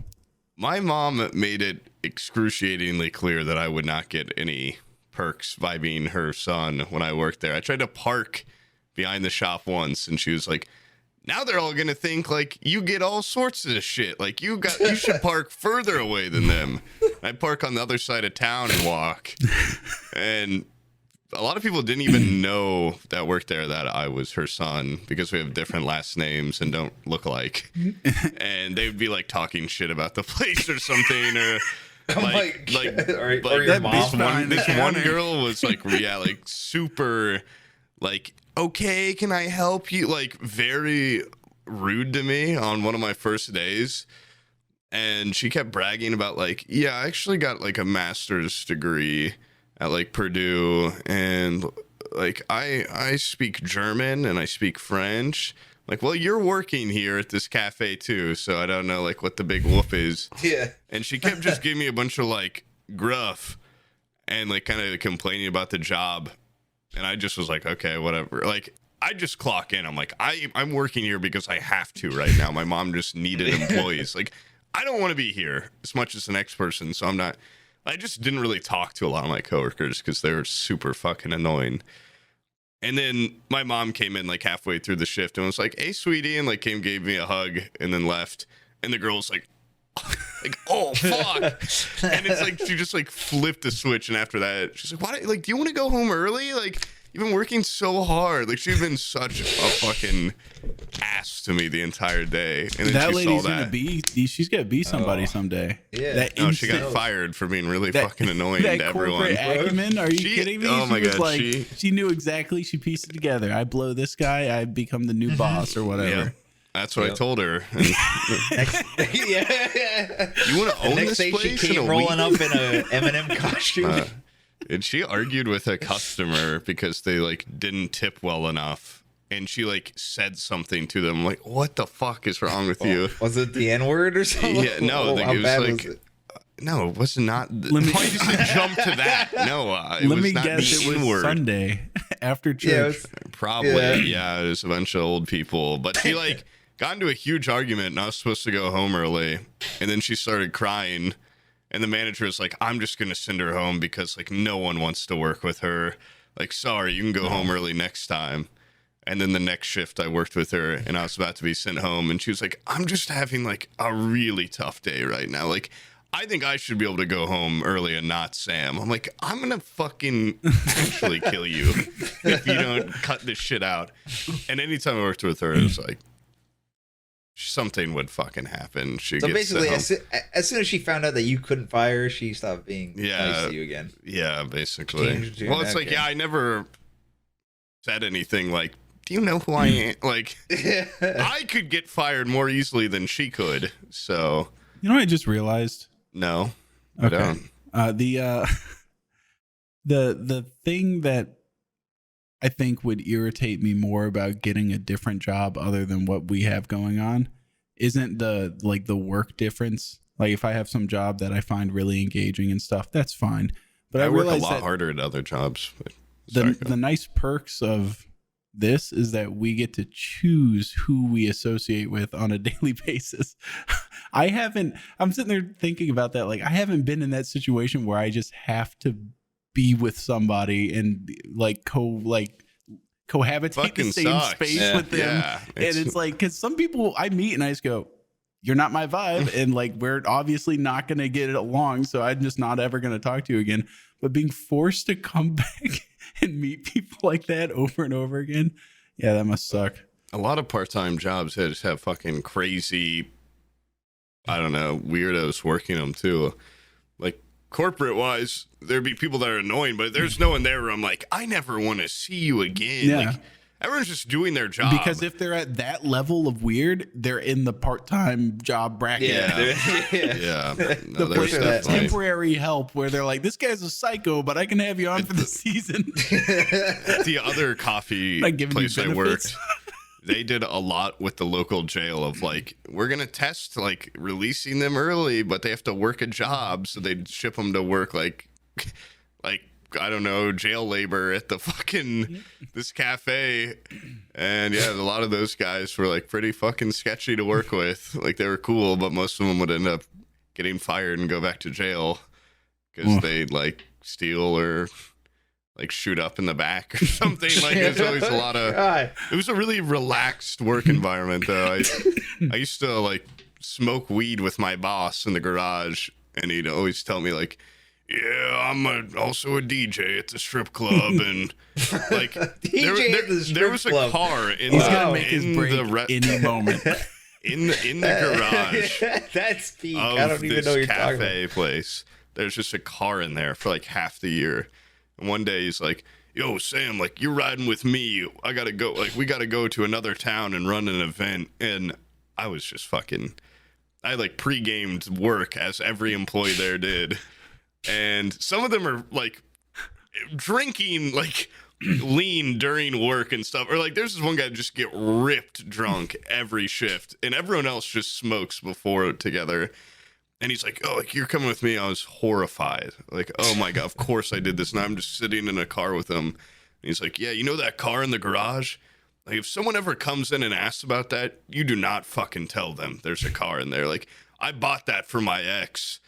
My mom made it excruciatingly clear that I would not get any perks by being her son when I worked there. I tried to park behind the shop once, and she was like, now they're all going to think, like, you get all sorts of shit. Like, you should park further away than them. I park on the other side of town and walk. And a lot of people didn't even know that worked there that I was her son because we have different last names and don't look alike. And they would be like talking shit about the place or something, or or your mom. This one girl was like, like super, like, okay, can I help you? Like very rude to me on one of my first days. And she kept bragging about like, yeah, I actually got like a master's degree at like Purdue, and like I speak German and I speak French. Like, well, you're working here at this cafe too, so I don't know like what the big whoop is. Yeah. And she kept just giving me a bunch of like gruff and like kind of complaining about the job, and I just was like, okay, whatever. Like, I just clock in. I'm like, I'm working here because I have to right now. My mom just needed employees. Like, I don't want to be here as much as the next person, so I'm not. I just didn't really talk to a lot of my coworkers because they were super fucking annoying. And then my mom came in like halfway through the shift and was like, "Hey, sweetie," and like gave me a hug and then left. And the girl was like, "Oh fuck!" And it's like she just like flipped the switch. And after that, she's like, "Why? Like, do you want to go home early? Like, you've been working so hard." Like, she's been such a fucking ass to me the entire day. And then that lady's gonna be. She's gonna be somebody someday. Yeah. She got fired for being really fucking annoying to everyone. Acumen? Are you kidding me? Oh my god! Like, she knew exactly. She pieced it together. I blow this guy, I become the new boss or whatever. Yeah. That's what I told her. Yeah. You want to own next this day place? She came rolling up in a M&M costume. And she argued with a customer because they like didn't tip well enough. And she like said something to them like, "What the fuck is wrong with you?" Was it the N-word or something? Yeah, no, how it was bad like, was it? no, it was not. Why just jump to that? No, let me guess, it was Sunday after church. Probably, yeah, it was a bunch of old people. But she like got into a huge argument, and I was supposed to go home early, and then she started crying. And the manager was like, "I'm just going to send her home because, like, no one wants to work with her. Like, sorry, you can go home early next time." And then the next shift, I worked with her, and I was about to be sent home. And she was like, "I'm just having, like, a really tough day right now. Like, I think I should be able to go home early and not Sam." I'm like, "I'm going to fucking actually kill you if you don't cut this shit out." And anytime I worked with her, it was like, something would fucking happen. So basically, as soon as she found out that you couldn't fire her, she stopped being nice to you again. Yeah, basically. Well, it's like, I never said anything like, "Do you know who I am?" Like, I could get fired more easily than she could. So, you know what I just realized? No, okay. I don't. The thing that I think would irritate me more about getting a different job other than what we have going on isn't the work difference. Like, if I have some job that I find really engaging and stuff, that's fine. But I work a lot harder at other jobs. The nice perks of this is that we get to choose who we associate with on a daily basis. I'm sitting there thinking about that. Like, I haven't been in that situation where I just have to be with somebody and cohabitate the same space with them. Yeah, and it's like, because some people I meet and I just go, "You're not my vibe," and like, we're obviously not going to get it along, so I'm just not ever going to talk to you again. But being forced to come back and meet people like that over and over again, yeah, that must suck. A lot of part-time jobs just have fucking crazy, I don't know, weirdos working them too. Like, corporate wise, there'd be people that are annoying, but there's no one there where I'm like, I never want to see you again. Yeah. Like, everyone's just doing their job. Because if they're at that level of weird, they're in the part-time job bracket. Yeah. No, the temporary help where they're like, "This guy's a psycho, but I can have you on for the season." The other coffee place I worked, they did a lot with the local jail of like, "We're going to test like releasing them early, but they have to work a job." So they'd ship them to work like I don't know, jail labor at the fucking this cafe. And yeah, a lot of those guys were like pretty fucking sketchy to work with. Like, they were cool, but most of them would end up getting fired and go back to jail because they'd like steal or like shoot up in the back or something. Like, there's always a lot of it was a really relaxed work environment though. I used to like smoke weed with my boss in the garage, and he'd always tell me like, "Yeah, I'm also a DJ at the strip club," and like there was a car in any moment in the garage. That's peak. I don't even know what you're talking about. Cafe place. There's just a car in there for like half the year. And one day he's like, "Yo, Sam, like, you're riding with me. I gotta go. Like, we gotta go to another town and run an event." And I was just fucking. I like pre-gamed work as every employee there did. And some of them are like drinking like lean during work and stuff. Or like, there's this one guy that just get ripped drunk every shift, and everyone else just smokes before together. And he's like, "Oh, like, you're coming with me." I was horrified. Like, oh my God, of course I did this. And I'm just sitting in a car with him. And he's like, "Yeah, you know that car in the garage? Like, if someone ever comes in and asks about that, you do not fucking tell them there's a car in there. Like, I bought that for my ex.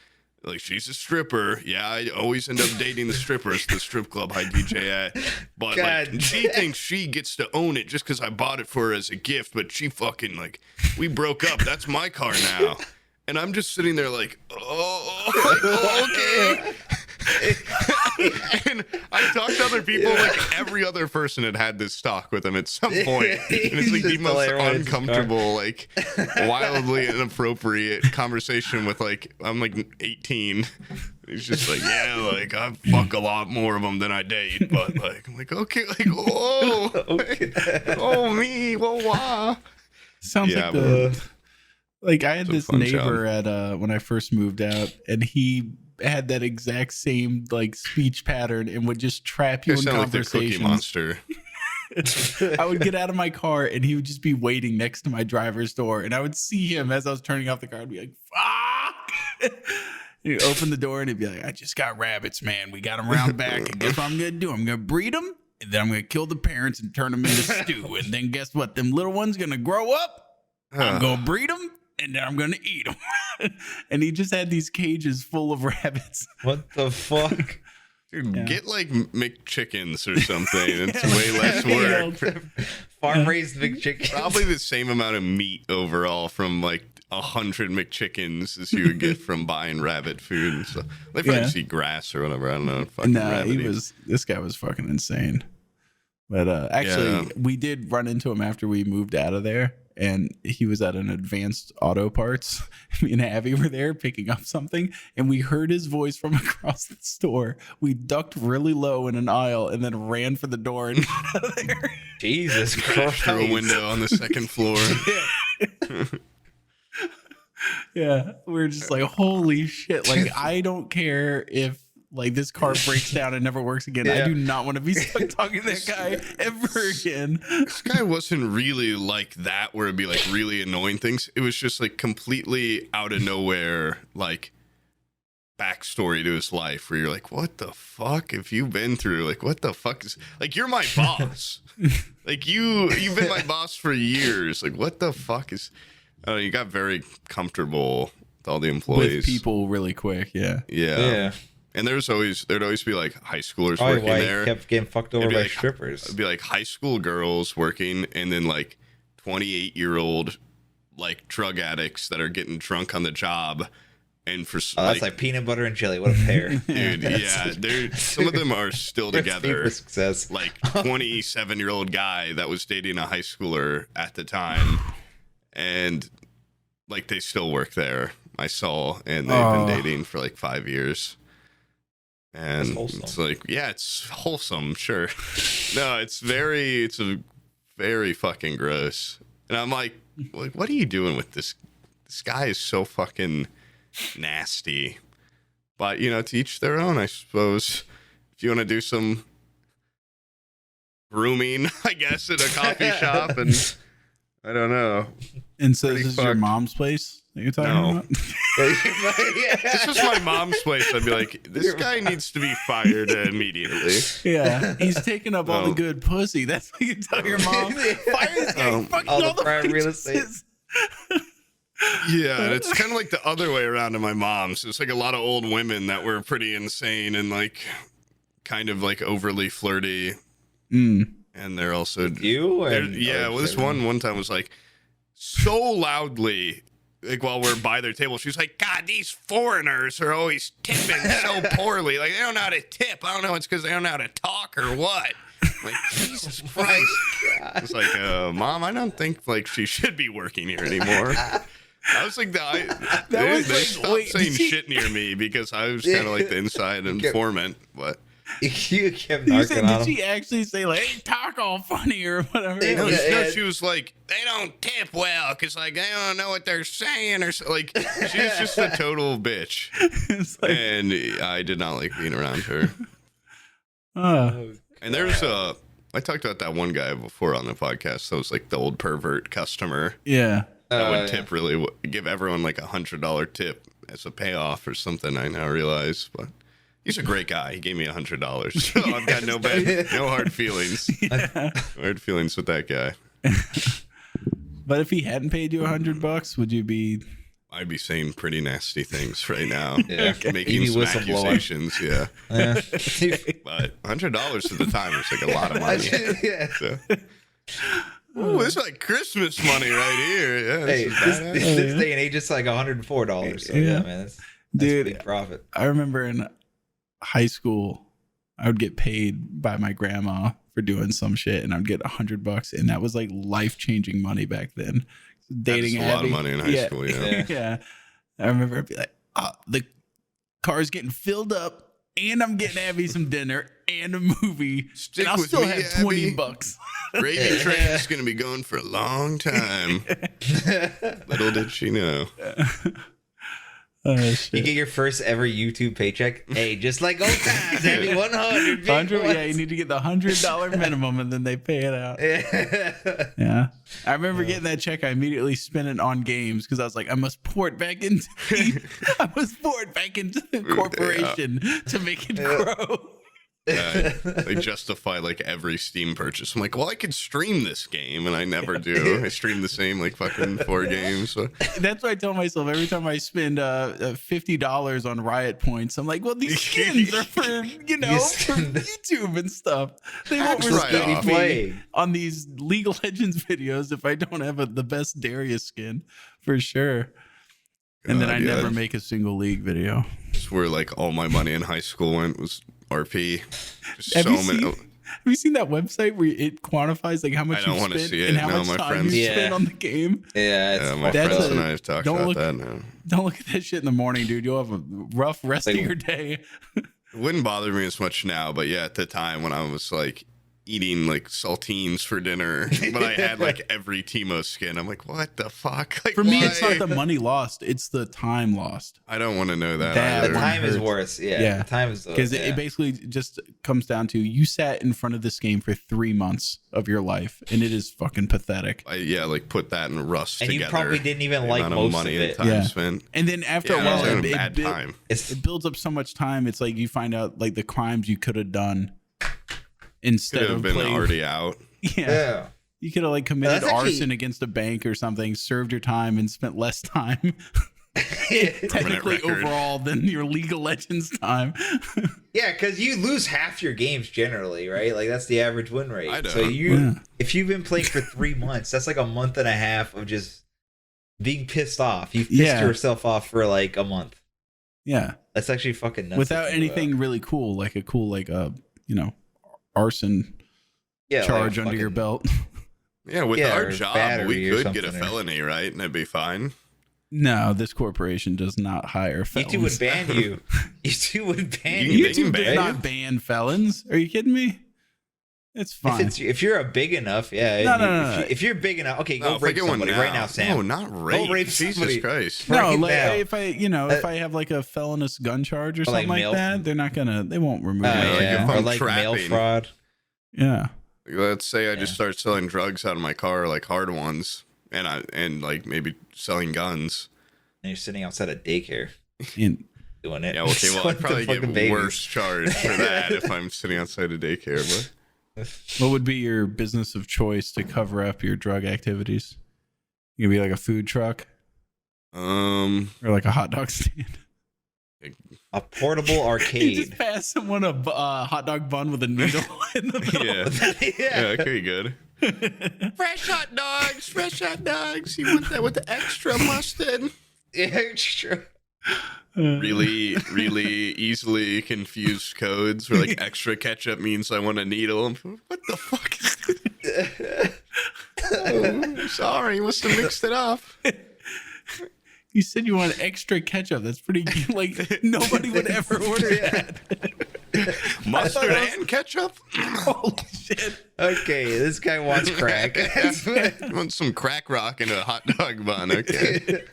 Like, she's a stripper. Yeah, I always end up dating the strippers, the strip club I DJ at. But like, she thinks she gets to own it just because I bought it for her as a gift. But she fucking, like, we broke up. That's my car now. And I'm just sitting there like, okay. And I talked to other people, like every other person had this talk with him at some point. And it's like the most uncomfortable, like wildly inappropriate conversation with like, I'm like 18. He's just like, yeah, like I fuck a lot more of them than I date. But like, I'm like, okay, like, oh, me, whoa, wow. Sounds like I had this neighbor at when I first moved out, and he had that exact same like speech pattern and would just trap you in conversations. Like Cookie Monster. I would get out of my car and he would just be waiting next to my driver's door, and I would see him as I was turning off the car and be like, fuck. He'd open the door and he'd be like, I just got rabbits, man. We got them around back, and guess what I'm gonna do? I'm gonna breed them, and then I'm gonna kill the parents and turn them into stew, and then guess what? Them little ones gonna grow up. I'm gonna breed them, and then I'm gonna eat them. And he just had these cages full of rabbits. What the fuck? Dude, get like McChickens or something. It's way less work. Farm raised McChickens. Probably the same amount of meat overall from like 100 McChickens as you would get from buying rabbit food and stuff. They probably just eat grass or whatever. I don't know. This guy was fucking insane. But actually, we did run into him after we moved out of there. And he was at an Advanced Auto Parts. Me and Abby were there picking up something, and we heard his voice from across the store. We ducked really low in an aisle and then ran for the door and got out of there. Jesus Christ. Through a window on the second floor. Yeah, we're just like, holy shit. Like, I don't care if like this car breaks down and never works again. I do not want to be stuck talking to that guy ever again. This guy wasn't really like that where it'd be like really annoying things. It was just like completely out of nowhere, like backstory to his life where you're like, what the fuck have you been through? Like, what the fuck is like, you're my boss. Like you've been my boss for years. Like, what the fuck is, I don't know, you got very comfortable with all the employees. With people really quick. Yeah. And there'd always be like high schoolers working there. Kept getting fucked over by strippers. It'd be like high school girls working, and then like 28-year-old like drug addicts that are getting drunk on the job. And for that's like peanut butter and jelly. What a pair, dude! Yeah, some of them are still together. Success. Like 27-year-old guy that was dating a high schooler at the time, and like they still work there. I saw, and they've been dating for like 5 years. And it's like, yeah, it's wholesome, sure. No, it's a very fucking gross. And I'm like, what are you doing with this? This guy is so fucking nasty. But, you know, to each their own, I suppose. If you want to do some grooming, I guess, at a coffee shop, and I don't know. And so this is your mom's place that you're talking about? This was my mom's place. I'd be like, this guy needs to be fired immediately. Yeah, he's taking up all the good pussy. That's what you tell your mom. Fire this guy. Fucking all the prime real estate. Yeah, and it's kind of like the other way around in my mom's. It's like a lot of old women that were pretty insane and like kind of like overly flirty. And they're also this one time was like so loudly, like while we're by their table, she was like, God, these foreigners are always tipping so poorly. Like, they don't know how to tip. I don't know, it's because they don't know how to talk or what. I'm like, Jesus Christ. It's like, Mom, I don't think like she should be working here anymore. I was like, they stopped saying shit near me because I was kind of like the inside informant, but you kept narking on did she actually say like, hey, talk all funny or whatever? No, she was like, they don't tip well because like they don't know what they're saying or so. Like, she's just a total bitch. Like, and I did not like being around her. And there's I talked about that one guy before on the podcast. That was like the old pervert customer. Yeah. That would tip give everyone like $100 tip as a payoff or something. I now realize, but he's a great guy. He gave me $100, so I've got no hard feelings. No hard feelings with that guy. But if he hadn't paid you $100, would you be I'd be saying pretty nasty things right now. Yeah. Making some accusations. Yeah. But $100 at the time was like a lot of money. Yeah. So. Oh, it's like Christmas money right here. Yeah, Hey, this day and age, it's like $104. So yeah, man, that's dude, a big profit. I remember in high school, I would get paid by my grandma for doing some shit, and I'd get $100, and that was like life-changing money back then. Dating Abby, a lot of money in high school. Yeah. I remember I'd be like, the car's getting filled up, and I'm getting Abby some dinner and a movie. Stick and I'll with still me, have Abby. $20. Gravy Train's gonna be going for a long time. Little did she know. Shit. You get your first ever YouTube paycheck. Hey, just like old times, Abby, 100. Yeah, you need to get the $100 minimum, and then they pay it out. Yeah. I remember getting that check. I immediately spent it on games because I was like, I must pour it back into the corporation to make it grow. I justify like every Steam purchase. I'm like, well, I could stream this game, and I never do. I stream the same like fucking 4 games. So. That's what I tell myself every time I spend $50 on Riot points. I'm like, well, these skins are for for YouTube and stuff. They won't respect me on these League of Legends videos if I don't have the best Darius skin for sure. And then I never make a single League video. That's where like all my money in high school went was RP. Have you seen that website where it quantifies like how much you spent and how much time you spent on the game? Yeah, my friends and I have talked about that now. Don't look at that shit in the morning, dude. You'll have a rough rest of your day. It wouldn't bother me as much now, but yeah, at the time when I was like eating like saltines for dinner, but I had like every Teemo skin. I'm like, what the fuck? Like, for me, it's not the money lost; it's the time lost. I don't want to know that. The time is worse. Yeah, the time is because it basically just comes down to you sat in front of this game for 3 months of your life, and it is fucking pathetic. Like put that in Rust and together. you probably didn't even like most money of it. And time spent. And then after a while, it builds up so much time. It's like you find out like the crimes you could have done. Instead of been playing, already out. Yeah. You could have like committed arson against a bank or something, served your time, and spent less time technically overall than your League of Legends time. Yeah, because you lose half your games generally, right? Like that's the average win rate. I know. So if you've been playing for 3 months, that's like a month and a half of just being pissed off. You've pissed yourself off for like a month. Yeah. That's actually fucking nuts. Without anything really cool, like a cool arson charge under your belt. Yeah, with our job, we could get a felony, right? And that'd be fine. No, this corporation does not hire felons. YouTube would ban you. YouTube would ban you. YouTube does not ban felons. Are you kidding me? It's fine. If you're a big enough, No. If you're big enough, okay, go rape somebody right now, Sam. No, not rape. Go rape Jesus Christ. No, like if I have like a felonious gun charge or something like that, they're not gonna. They won't remove it. Or like mail fraud. Yeah. Let's say I just start selling drugs out of my car, like hard ones, and like maybe selling guns. And you're sitting outside a daycare doing it. Yeah, okay, well, I'd probably get worse charge for that if I'm sitting outside a daycare. But what would be your business of choice to cover up your drug activities? You gonna be like a food truck, or like a hot dog stand, a portable arcade. You just pass someone a hot dog bun with a needle in the middle. Yeah, that could be good. Fresh hot dogs. You want that with the extra mustard? Yeah, extra. Really easily confused codes where like extra ketchup means I want a needle. What the fuck is this? Oh, sorry, must have mixed it up. You said you want extra ketchup. That's pretty like nobody would ever order that. Mustard and ketchup? Holy shit. Okay, this guy wants crack. You want some crack rock in a hot dog bun, okay.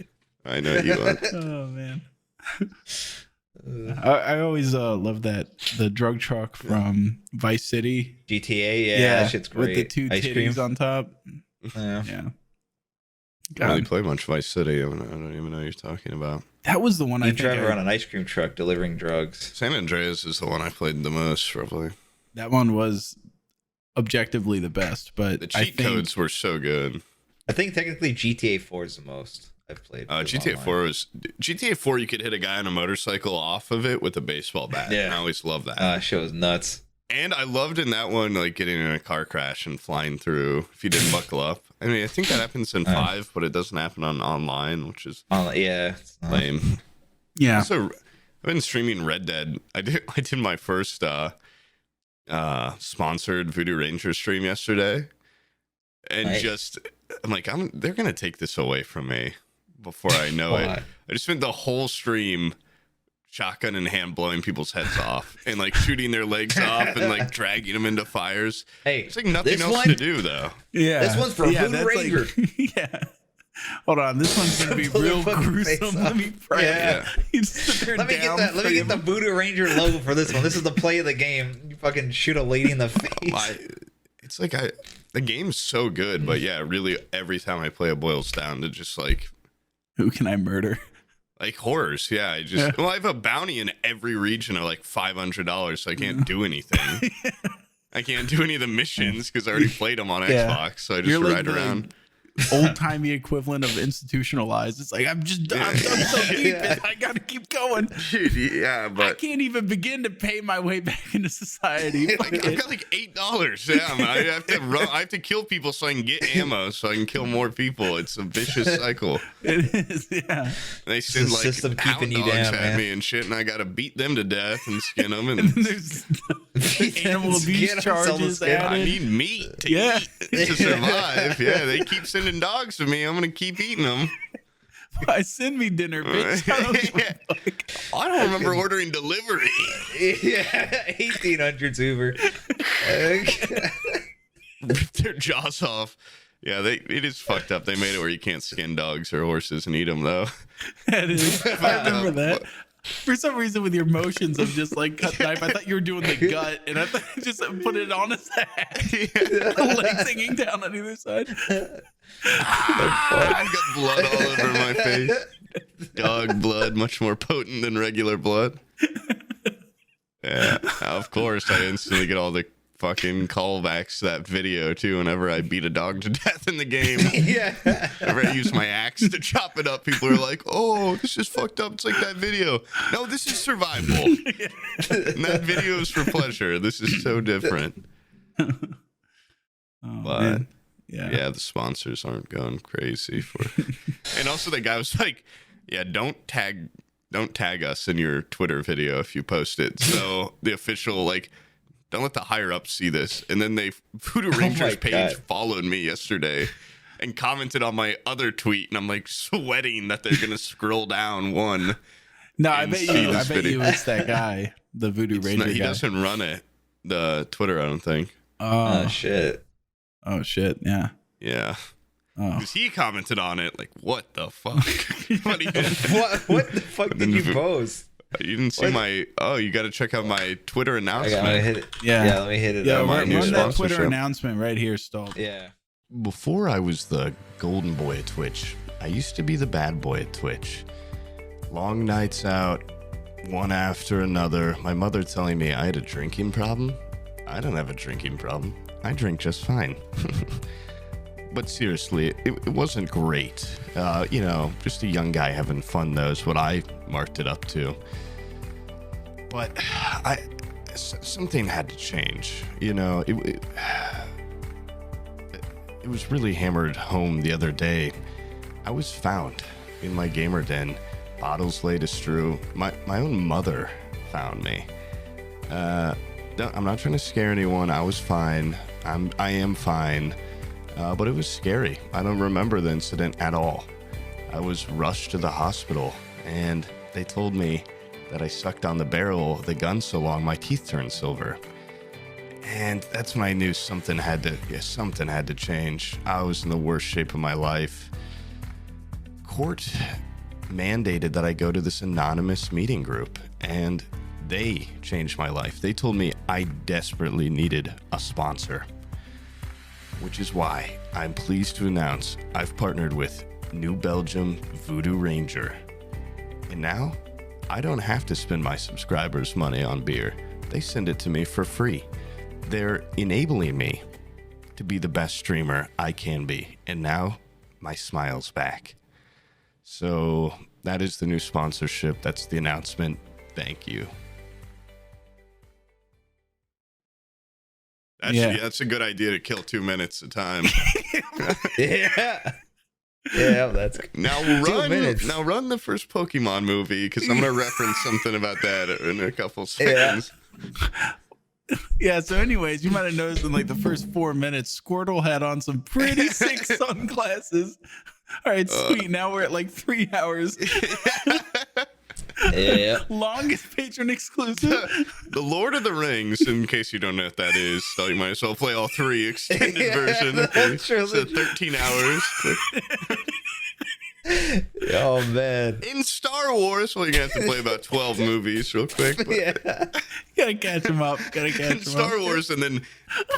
I know what you want. Oh man. I always love the drug truck from Vice City. GTA, yeah, that shit's great. With the 2 titties on top. Yeah. I don't really play much Vice City. I don't even know what you're talking about. That was the one I drive around an ice cream truck delivering drugs. San Andreas is the one I played the most, probably. That one was objectively the best, but the cheat codes were so good. I think technically GTA 4 is the most. I've played. GTA 4. You could hit a guy on a motorcycle off of it with a baseball bat. Yeah, I always love that. Shit was nuts. And I loved in that one, like getting in a car crash and flying through if you didn't buckle up. I mean, I think that happens in 5, but it doesn't happen on online, which is lame. Yeah. So I've been streaming Red Dead. I did my first sponsored Voodoo Ranger stream yesterday, and I'm like, they're gonna take this away from me before I know it. I just spent the whole stream shotgun in hand blowing people's heads off and like shooting their legs off and like dragging them into fires. Hey, it's like nothing else to do though. Yeah, this one's for Voodoo Ranger. Yeah. Hold on, this one's gonna be real gruesome. Let me pray. Yeah. You sit there Let me get the Voodoo Ranger logo for this one. This is the play of the game. You fucking shoot a lady in the face. It's like the game's so good, but yeah, really every time I play it boils down to just like, who can I murder? Like horrors, yeah. I have a bounty in every region of like $500, so I can't do anything. I can't do any of the missions because I already played them on Xbox, so I just ride around. Old-timey equivalent of institutionalized. It's like I'm done so deep. I gotta keep going. Dude, yeah, but I can't even begin to pay my way back into society. I've got like $8. Yeah, I have to kill people so I can get ammo, so I can kill more people. It's a vicious cycle. It is, yeah. They send like system keeping you down at me and shit, and I gotta beat them to death and skin them. And there's animal abuse charges. I need meat to eat to survive. Yeah, they keep sending dogs to me. I'm gonna keep eating them. Why send me dinner, bitch? I don't remember ordering delivery. Yeah, 1800s Uber. Rip their jaws off. Yeah, it is fucked up. They made it where you can't skin dogs or horses and eat them though. That is. I remember that. For some reason, with your motions of just like cut knife, I thought you were doing the gut, and I thought you just put it on his head, legs hanging down on either side. I've got blood all over my face. Dog blood, much more potent than regular blood. Yeah, of course, I instantly get all the fucking callbacks to that video too whenever I beat a dog to death in the game. Yeah. Whenever I use my axe to chop it up, people are like, oh, this is fucked up. It's like that video. No, this is survival. And that video is for pleasure. This is so different. But yeah, the sponsors aren't going crazy for it. And also the guy was like, yeah, don't tag us in your Twitter video if you post it. So the official like, don't let the higher ups see this. And then Voodoo Rangers page followed me yesterday and commented on my other tweet. And I'm like sweating that they're going to scroll down one. No, I bet you it's that guy, the Voodoo Ranger guy. He doesn't run it, the Twitter, I don't think. Oh, shit. Oh, shit. Yeah. Yeah. Oh. Because he commented on it like, what the fuck? What the fuck did you post? You didn't see my... Oh, you got to check out my Twitter announcement. I hit it. Yeah, let me hit it. Yeah, run that Twitter announcement right here, Stall. Yeah. Before I was the golden boy at Twitch, I used to be the bad boy at Twitch. Long nights out, one after another. My mother telling me I had a drinking problem. I don't have a drinking problem. I drink just fine. But seriously, it wasn't great. Just a young guy having fun, though, is what I marked it up to. But something had to change. It was really hammered home the other day. I was found in my gamer den, bottles laid astrew. My own mother found me. I'm not trying to scare anyone. I was fine. I am fine. But it was scary. I don't remember the incident at all. I was rushed to the hospital, and they told me that I sucked on the barrel of the gun so long my teeth turned silver. And that's when I knew something had to change. I was in the worst shape of my life. Court mandated that I go to this anonymous meeting group, and they changed my life. They told me I desperately needed a sponsor. Which is why I'm pleased to announce I've partnered with New Belgium Voodoo Ranger. And now, I don't have to spend my subscribers' money on beer. They send it to me for free. They're enabling me to be the best streamer I can be. And now, my smile's back. So that is the new sponsorship. That's the announcement. Thank you. Actually, that's a good idea to kill 2 minutes at a time. Yeah. Yeah, that's now run the first Pokemon movie, because I'm gonna reference something about that in a couple seconds. Yeah, so anyways, you might have noticed in like the first 4 minutes, Squirtle had on some pretty sick sunglasses. All right, sweet. Now we're at like 3 hours. Yeah. Longest patron exclusive. The Lord of the Rings, in case you don't know what that is, so you might as well play all 3 extended version. So 13 hours. Oh man. In Star Wars, well, you're gonna have to play about 12 movies real quick. But Gotta catch them up. In Star Wars, and then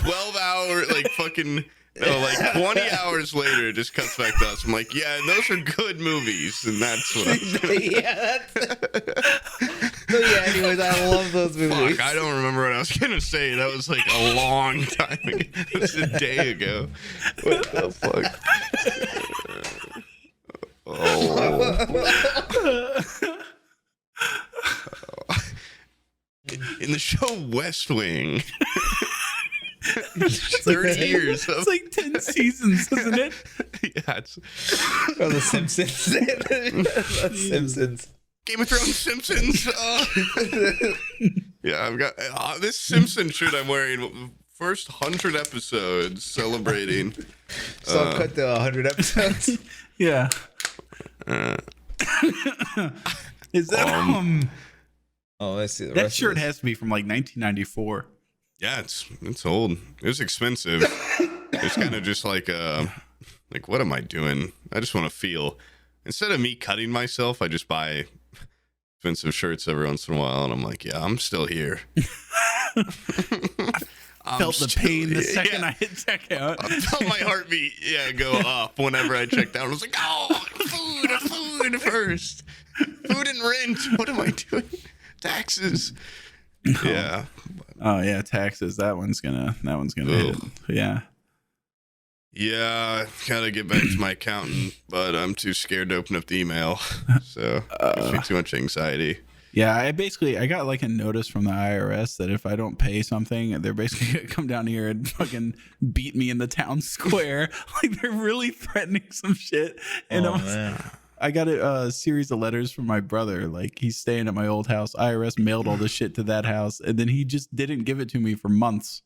12 hour, like fucking. No, like 20 hours later, it just cuts back to us. I'm like, yeah, and those are good movies, and that's what I'm So yeah, anyways, I love those movies. Fuck, I don't remember what I was gonna say. That was like a long time ago. It was a day ago. What the fuck? In the show West Wing. 30 years. It's like 10 seasons, isn't it? Yeah, it's The Simpsons. The Simpsons. Game of Thrones Simpsons. Yeah, I've got this Simpson shirt I'm wearing. First 100 episodes celebrating. So cut to 100 episodes. Yeah. Is that Oh, I see. That shirt has to be from like 1994. Yeah, it's old. It was expensive. It's kind of just like what am I doing? I just want to feel. Instead of me cutting myself, I just buy expensive shirts every once in a while, and I'm like, yeah, I'm still here. I felt the pain the second I hit checkout. I felt my heartbeat, go up whenever I checked out. I was like, oh, food first. Food and rent. What am I doing? Taxes. Yeah. Oh yeah, taxes. That one's gonna hit. Yeah. Yeah, gotta get back to my accountant, but I'm too scared to open up the email. So it gives me too much anxiety. Yeah, I got like a notice from the IRS that if I don't pay something, they're basically gonna come down here and fucking beat me in the town square. Like they're really threatening some shit. And I got a series of letters from my brother. Like he's staying at my old house. IRS mailed all the shit to that house, and then he just didn't give it to me for months,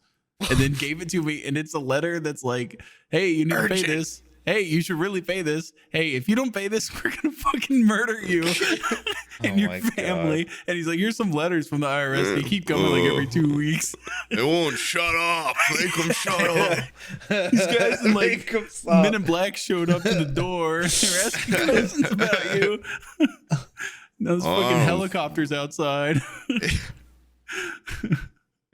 and then gave it to me. And it's a letter that's like, "Hey, you need to pay this. Hey, you should really pay this. Hey, if you don't pay this, we're gonna fucking murder you and your family." God. And he's like, "Here's some letters from the IRS. They keep coming like every 2 weeks. It won't shut up. Make them shut up." These guys in like Men in Black showed up to the door. They're asking questions about you. Those fucking helicopters outside.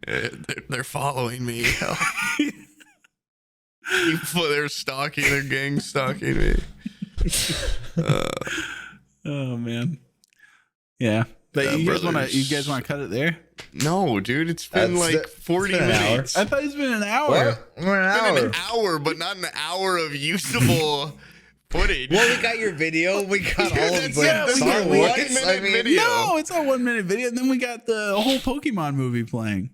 They're following me. They're stalking. They're gang stalking me. Oh man. Yeah. But you guys want to cut it there? No, dude. It's been like 40 minutes. I thought it's been an hour. What? We're an hour. But not an hour of usable footage. Well, we got your video. We got all of the Star Wars. video. No, it's a 1 minute video. And then we got the whole Pokemon movie playing.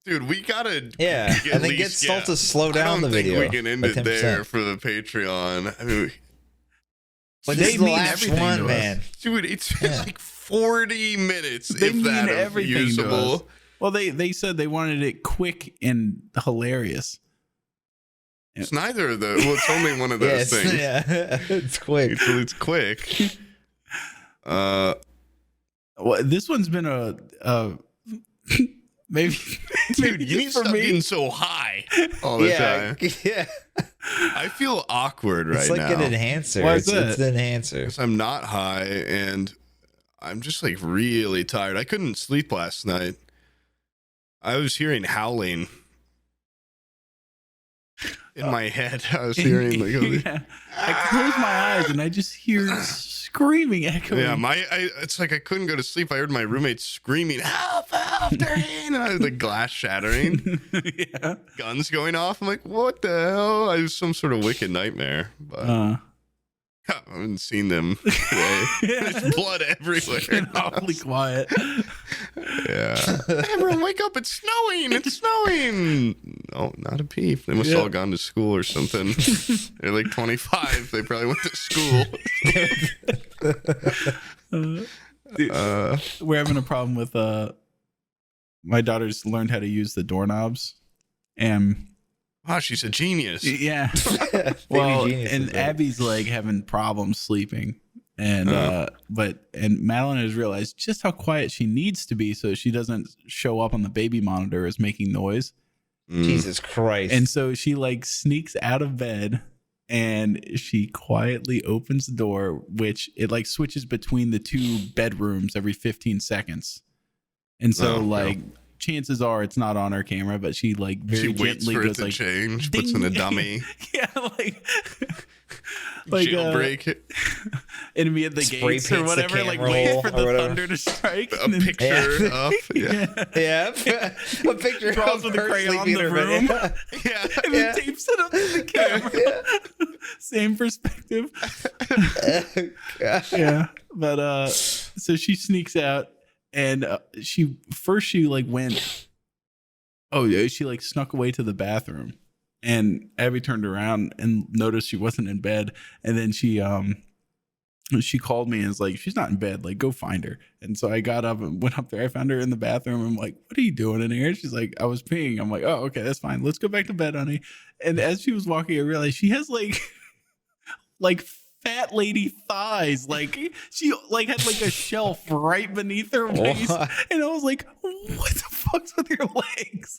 Dude, we gotta and then get Salt to slow down the video. I don't think we can end it there for the Patreon. I mean, but this is the last one, man. Dude, it's been like 40 minutes. They mean everything usable. To us. Well, they said they wanted it quick and hilarious. It's neither of those. Well, it's only one of those things. Yeah, it's quick. It's quick. Well, this one's been a maybe. Dude, you need to stop getting so high all the time. Yeah. I feel awkward right now. It's like an enhancer. Why is that? It's an enhancer. Because I'm not high and I'm just like really tired. I couldn't sleep last night. I was hearing howling in my head. I was hearing like I close my eyes and I just hear screaming echoing. Yeah, it's like I couldn't go to sleep. I heard my roommate screaming, "Help, help, they're in!" And I was like glass shattering. Yeah. Guns going off. I'm like, what the hell? I was some sort of wicked nightmare. But I haven't seen them today. There's blood everywhere. Awfully quiet. Yeah. Everyone wake up, it's snowing. It's snowing. No, not a peep. They must have all gone to school or something. They're like 25. They probably went to school. We're having a problem with my daughter's learned how to use the doorknobs. And wow, she's a genius. Yeah. Well, and Abby's like having problems sleeping. And and Madeline has realized just how quiet she needs to be so she doesn't show up on the baby monitor as making noise. Jesus Christ. And so she like sneaks out of bed and she quietly opens the door, which it like switches between the two bedrooms every 15 seconds. And so chances are it's not on her camera, but she like very gently goes like change, puts in a dummy. Yeah, like jailbreak it. Enemy at the gates or whatever, like wait for the thunder to strike. A picture up. Yeah. A picture draws with a crayon in the room. Yeah. And then tapes it up to the camera. Same perspective. Yeah. But so she sneaks out. And she like went, she like snuck away to the bathroom, and Abby turned around and noticed she wasn't in bed. And then she called me and was like, she's not in bed, like go find her. And so I got up and went up there. I found her in the bathroom. I'm like, what are you doing in here? She's like, I was peeing. I'm like, oh, okay, that's fine. Let's go back to bed, honey. And as she was walking, I realized she has like fat lady thighs. Like she like had like a shelf right beneath her waist. And I was like, what the fuck's with your legs?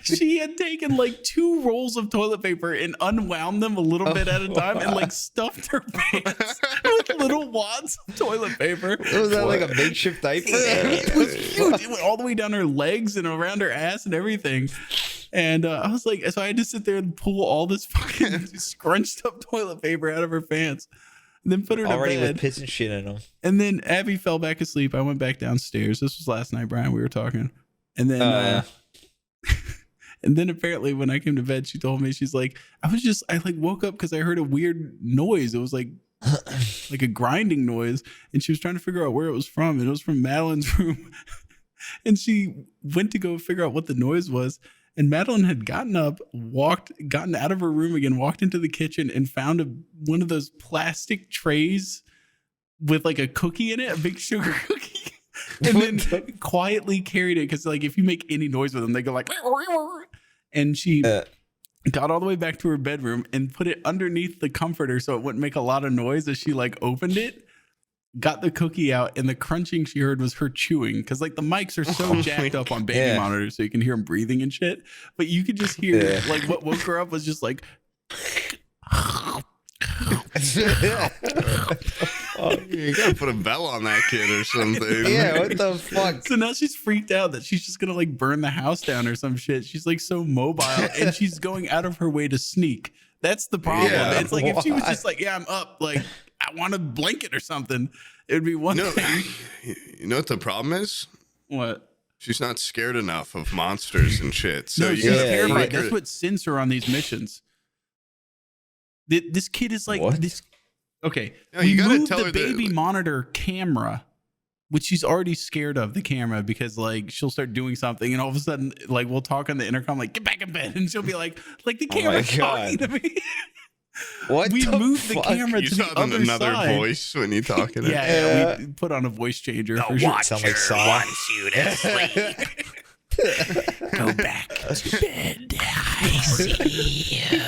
She had taken like 2 rolls of toilet paper and unwound them a little bit at a time and like stuffed her pants with little wads of toilet paper. Was that like a makeshift diaper? It was huge. It went all the way down her legs and around her ass and everything. And I was like, so I had to sit there and pull all this fucking scrunched up toilet paper out of her pants, and then put her to bed. Already with piss and shit in them. And then Abby fell back asleep. I went back downstairs. This was last night, Brian. We were talking, and then and then apparently when I came to bed, she told me, she's like, I like woke up because I heard a weird noise. It was like a grinding noise, and she was trying to figure out where it was from. And it was from Madeline's room, and she went to go figure out what the noise was. And Madeline had gotten up, gotten out of her room again, walked into the kitchen and found one of those plastic trays with like a cookie in it, a big sugar cookie, and then quietly carried it. Because like if you make any noise with them, they go like, and she got all the way back to her bedroom and put it underneath the comforter so it wouldn't make a lot of noise as she like opened it. Got the cookie out, and the crunching she heard was her chewing, because like the mics are so jacked up on baby monitors so you can hear them breathing and shit, but you could just hear like what woke her up was just like you gotta put a bell on that kid or something. Yeah, what the fuck? So now she's freaked out that she's just gonna like burn the house down or some shit. She's like so mobile, and she's going out of her way to sneak. That's the problem. It's like if she was just like, I'm up, like I want a blanket or something, it would be one thing. You know what the problem is? What? She's not scared enough of monsters and shit. So no, she's terrified. That's what sends her on these missions. This kid is like this. Okay, no, we moved the baby monitor camera, which she's already scared of the camera, because like she'll start doing something and all of a sudden like we'll talk on the intercom like, get back in bed, and she'll be like the camera's talking to me. What we moved the camera you to the other another side. Voice when you talking. Yeah, we put on a voice changer. The for watcher sure. wants you to sleep. Go back to bed. I see you.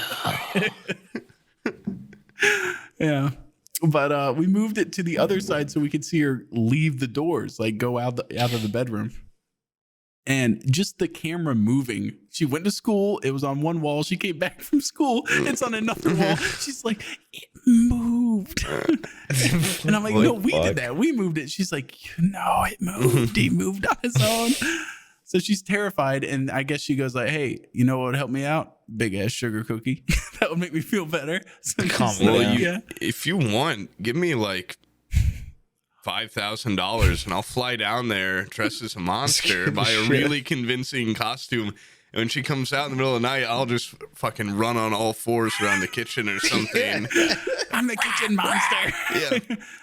Yeah, but we moved it to the other side so we could see her leave the doors, like go out of the bedroom. And just the camera moving. She went to school. It was on one wall. She came back from school. It's on another wall. She's like, it moved. And I'm like, no, we did that. We moved it. She's like, it moved. He moved on his own. So she's terrified. And I guess she goes like, hey, you know what would help me out? Big ass sugar cookie. That would make me feel better. So if you want, give me like $5,000 and I'll fly down there dressed as a monster, buy a really convincing costume, And when she comes out in the middle of the night, I'll just fucking run on all fours around the kitchen or something. I'm the kitchen monster. Yeah.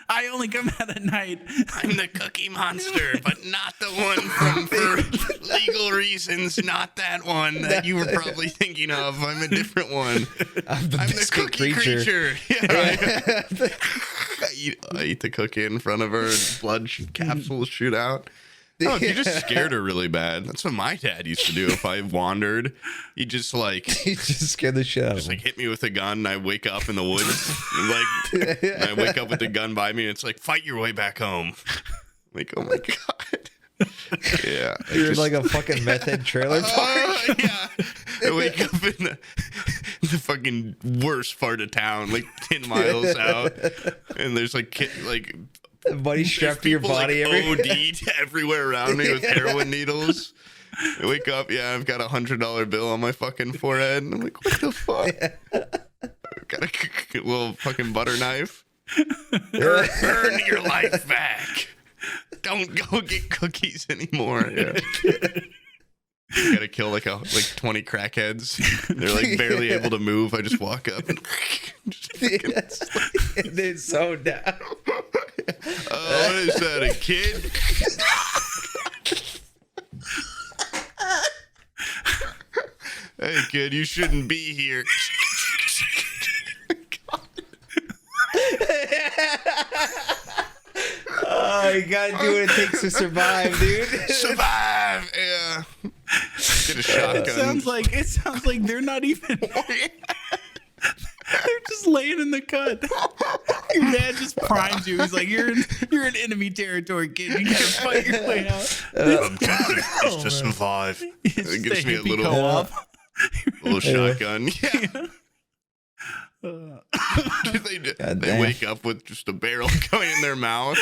I only come out at night. I'm the cookie monster, but not the one for legal reasons. Not that one that you were probably thinking of. I'm a different one. I'm the cookie creature. Yeah. I eat the cookie in front of her and blood capsules shoot out. No, if you just scared her really bad. That's what my dad used to do if I wandered. He'd just like... He just scared the shit out of me. Just like hit me with a gun and I wake up in the woods. And I wake up with the gun by me and it's like, fight your way back home. Like, oh my God. Yeah. You're like a fucking meth head trailer park. Yeah. I wake up in the fucking worst part of town, like 10 miles out. And there's like buddy strapped to your body like OD'd everywhere around me with heroin needles. I wake up, I've got $100 bill on my fucking forehead. And I'm like, what the fuck? I've got a little fucking butter knife. Earn your life back. Don't go get cookies anymore. Yeah. You gotta kill like 20 crackheads. They're like barely able to move. I just walk up and they're so down. What is that, a kid? Hey kid, you shouldn't be here. Oh, you gotta do what it takes to survive, dude. Survive, yeah. Get a shotgun. It sounds like they're not even. They're just laying in the cut. Your dad just primes you. He's like, "You're in enemy territory, kid. You gotta fight your way out." It's to survive. It gives me a little shotgun. Yeah. They wake up with just a barrel going in their mouth.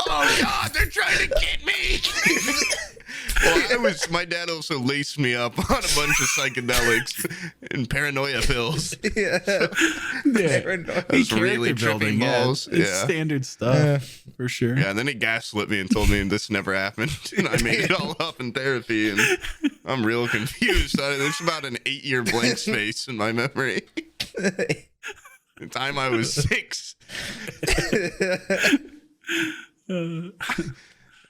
Oh God, they're trying to get me. Well, my dad also laced me up on a bunch of psychedelics and paranoia pills. Yeah. I was really tripping balls. It's standard stuff for sure. Yeah, and then he gaslit me and told me this never happened. And I made it all up in therapy, and I'm real confused. There's about an 8-year blank space in my memory. The time I was 6.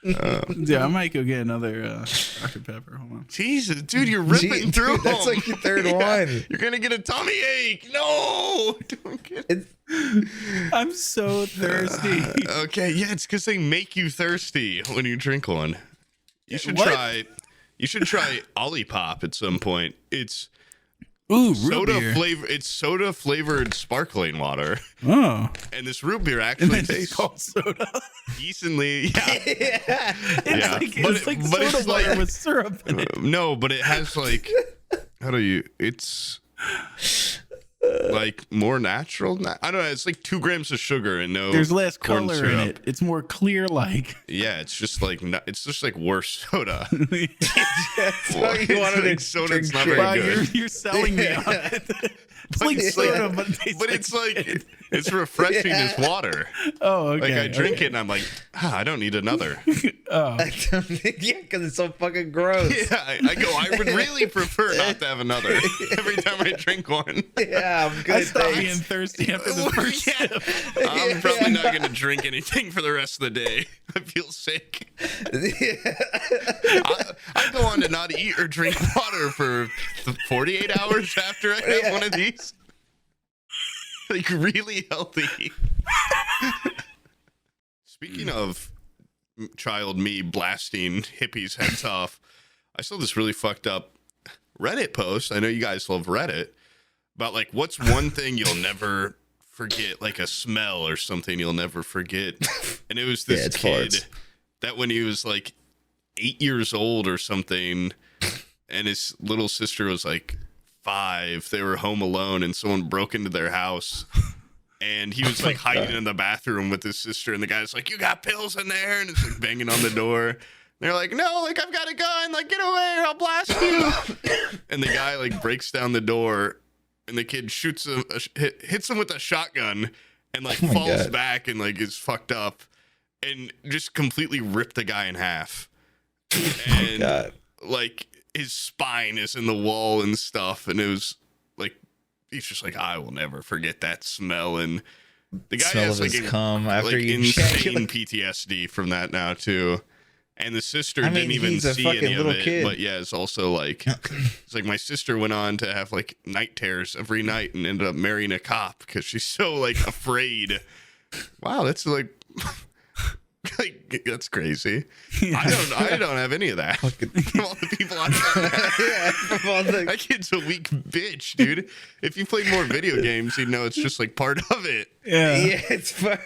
I might go get another Dr. Pepper. Hold on. Jesus, dude, you're ripping through them. That's like your third one. You're gonna get a tummy ache. No, don't get it. I'm so thirsty. Okay, yeah, it's because they make you thirsty when you drink one. You should try Olipop at some point. It's soda flavor. It's soda flavored sparkling water. Oh, and this root beer actually tastes called soda. Decently. Yeah. It's like soda water with syrup in it. No, but it has like, it's like more natural. I don't know. It's like 2 grams of sugar and no. There's less color syrup in it. It's more clear, like. Yeah, it's just like worse soda. That's how you wanted like to soda. drink It's not shit. very good. You're selling me on it. It's like soda, but it's like it's refreshing as water. Oh, okay. Like I drink it and I'm like, I don't need another. Oh, Yeah, because it's so fucking gross. Yeah, I would really prefer not to have another every time I drink one. Yeah, I'm good. I stopped being thirsty after the first sip. I'm probably not going to drink anything for the rest of the day. I feel sick. I go on to not eat or drink water for 48 hours after I have one of these. Like really healthy. Speaking of child me blasting hippies' heads off, I saw this really fucked up Reddit post. I know you guys love Reddit. About like, what's one thing you'll never forget, like a smell or something you'll never forget. And it was this kid that when he was like 8 years old or something, and his little sister was like 5, they were home alone and someone broke into their house. And he was like hiding in the bathroom with his sister, and the guy's like, "You got pills in there?" And it's like banging on the door. And they're like, "No, like I've got a gun, like get away or I'll blast you." And the guy like breaks down the door, and the kid shoots him, hits him with a shotgun, and like falls back and like is fucked up. and just completely ripped the guy in half. And like his spine is in the wall and stuff, and it was like he's just like, I will never forget that smell. And the guy has like cum after you insane PTSD from that now too. And the sister didn't even see any of it, kid. But yeah, it's also like it's like my sister went on to have like night terrors every night and ended up marrying a cop because she's so like afraid. Wow, that's like that's crazy. Yeah. I don't have any of that. From all the people I know. That kid's a weak bitch, dude. If you play more video games, you know it's just like part of it. Yeah, it's fun.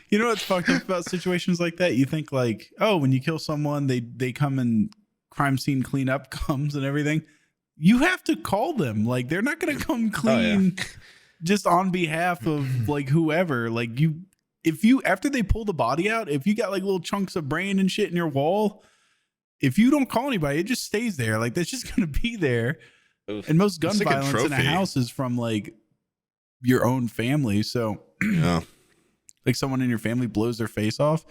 You know what's fucked up about situations like that? You think like, oh, when you kill someone, they come and crime scene cleanup comes and everything. You have to call them. Like they're not gonna come clean just on behalf of like whoever. Like if you after they pull the body out, if you got like little chunks of brain and shit in your wall, if you don't call anybody, it just stays there. Like that's just gonna be there. Oof. And most gun violence in a house is from like your own family. So yeah. Like someone in your family blows their face off,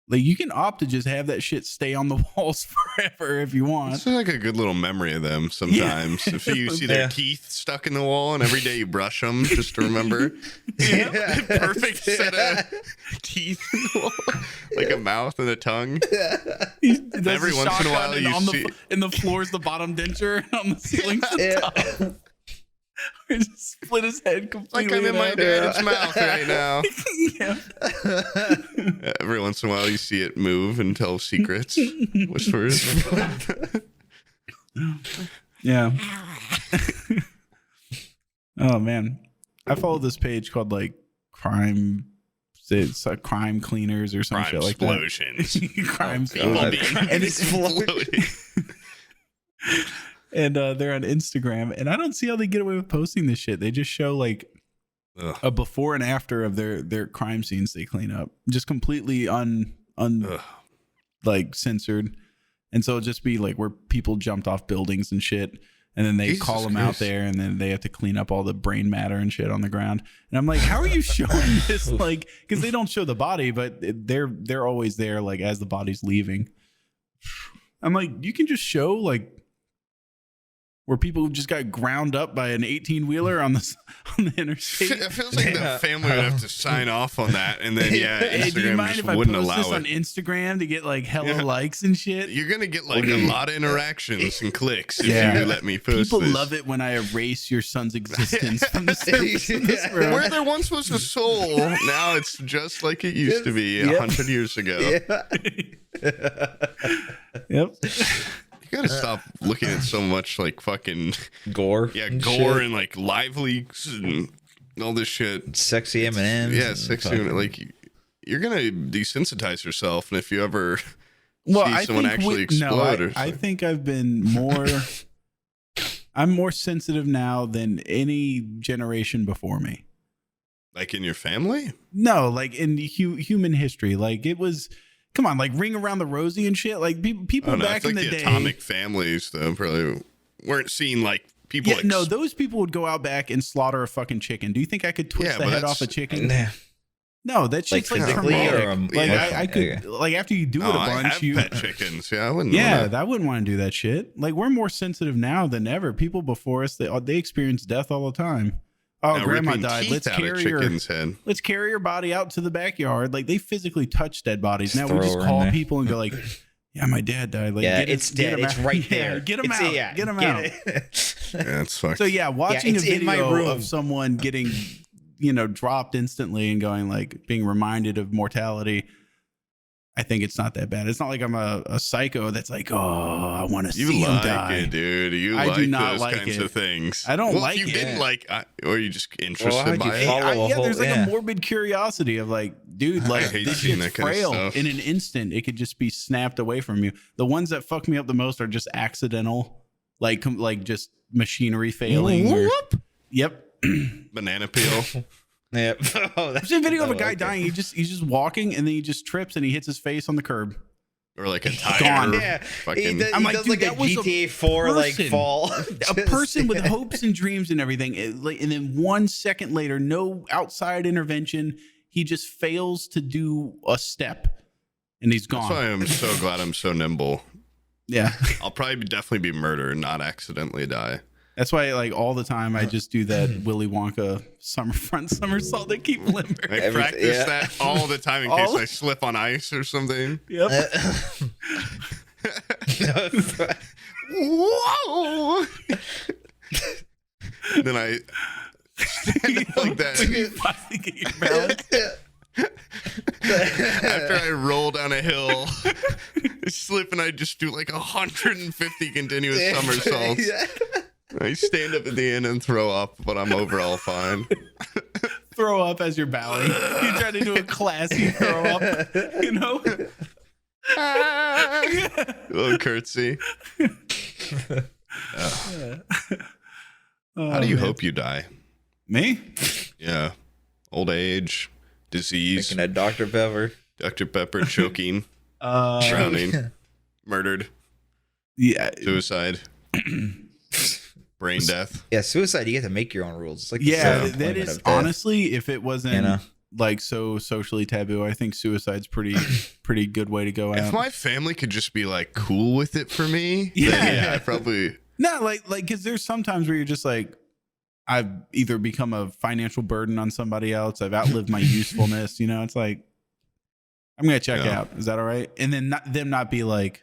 like you can opt to just have that shit stay on the walls forever if you want. It's like a good little memory of them sometimes. Yeah. If you see their teeth stuck in the wall and every day you brush them just to remember. Perfect set of teeth in the wall. Like a mouth and a tongue. Every once in a while you see. And the floor's the bottom denture and on the ceiling's the top. Or just split his head completely. Like I'm in my dad's mouth right now. Every once in a while you see it move and tell secrets. Whispers. Yeah. Oh man. I follow this page called like crime cleaners or some shit like that. Crime explosions. And exploding. And they're on Instagram, and I don't see how they get away with posting this shit. They just show like a before and after of their crime scenes they clean up, just completely like censored. And so it'll just be like where people jumped off buildings and shit, and then they call them out there, and then they have to clean up all the brain matter and shit on the ground. And I'm like, how are you showing this? Like, because they don't show the body, but they're always there, like as the body's leaving. I'm like, you can just show like where people just got ground up by an 18-wheeler on the interstate. It feels like the family would have to sign off on that, and then Instagram do you mind just if wouldn't I post allow this it on Instagram to get like hella likes and shit. You're gonna get like a lot of interactions and clicks if you let me post. People love it when I erase your son's existence from the surface of this world. Where there once was a soul, now it's just like it used to be 100 years ago. Yep. You gotta stop looking at so much like fucking gore. Yeah, gore and like lively and all this shit. Sexy M&Ms. Yeah, sexy. Like you're gonna desensitize yourself, and if you ever see someone actually explode, I think I've been more. I'm more sensitive now than any generation before me. Like in your family? No, like in human history. Like it was. Come on, like Ring Around the Rosie and shit. Like people back in the day, atomic families though probably weren't seeing like people. Yeah, no, those people would go out back and slaughter a fucking chicken. Do you think I could twist the head off a chicken? No, that's just like traumatic. I could like after you do it a bunch, I have pet chickens. Yeah, I wouldn't. I wouldn't want to do that shit. Like we're more sensitive now than ever. People before us, they experience death all the time. Oh, grandma died. Let's carry her body out to the backyard. Like they physically touch dead bodies. Now we just call people and go like, "Yeah, my dad died." Like, it's dead. It's right there. Get him out. Get him out. That's fucked. So yeah, watching a video of someone getting, dropped instantly and going like being reminded of mortality. I think it's not that bad. It's not like I'm a psycho that's like, oh, I want to see him die. You like it, dude. You like those kinds of things. I don't like it. You didn't like, or you just interested by it? There's like a morbid curiosity of like, dude, like this shit's frail. In an instant, it could just be snapped away from you. The ones that fuck me up the most are just accidental, like just machinery failing. Yep. Banana peel. Yep. There's a video of a guy dying. He's just walking and then he just trips and he hits his face on the curb. Or like a tire. Yeah. I'm like, dude, that was GTA 4 like fall. A person with hopes and dreams and everything. And then 1 second later, no outside intervention. he just fails to do a step, and he's gone. That's why I'm so glad I'm so nimble. Yeah. I'll probably definitely be murdered and not accidentally die. That's why, like, all the time I just do that Willy Wonka front somersault that keep limber. I practice that all the time in case I slip on ice or something. Yep. Whoa! Then I stand up like that. After I roll down a hill, I slip and I just do like 150 continuous somersaults. I stand up at the end and throw up, but I'm overall fine. Throw up as you're bowing. You try to do a classy throw up, you know? A little curtsy. How do you hope you die? Me? Yeah. Old age, disease. Making a Dr. Pepper. Dr. Pepper, choking, drowning, murdered. Yeah. Suicide. Brain death. Yeah, suicide, you get to make your own rules. It's like that is honestly, if it wasn't like so socially taboo, I think suicide's pretty good way to go out. If my family could just be like cool with it for me, then I probably like because there's sometimes where you're just like, I've either become a financial burden on somebody else, I've outlived my usefulness, you know, it's like I'm gonna check out. Is that all right? And then not be like,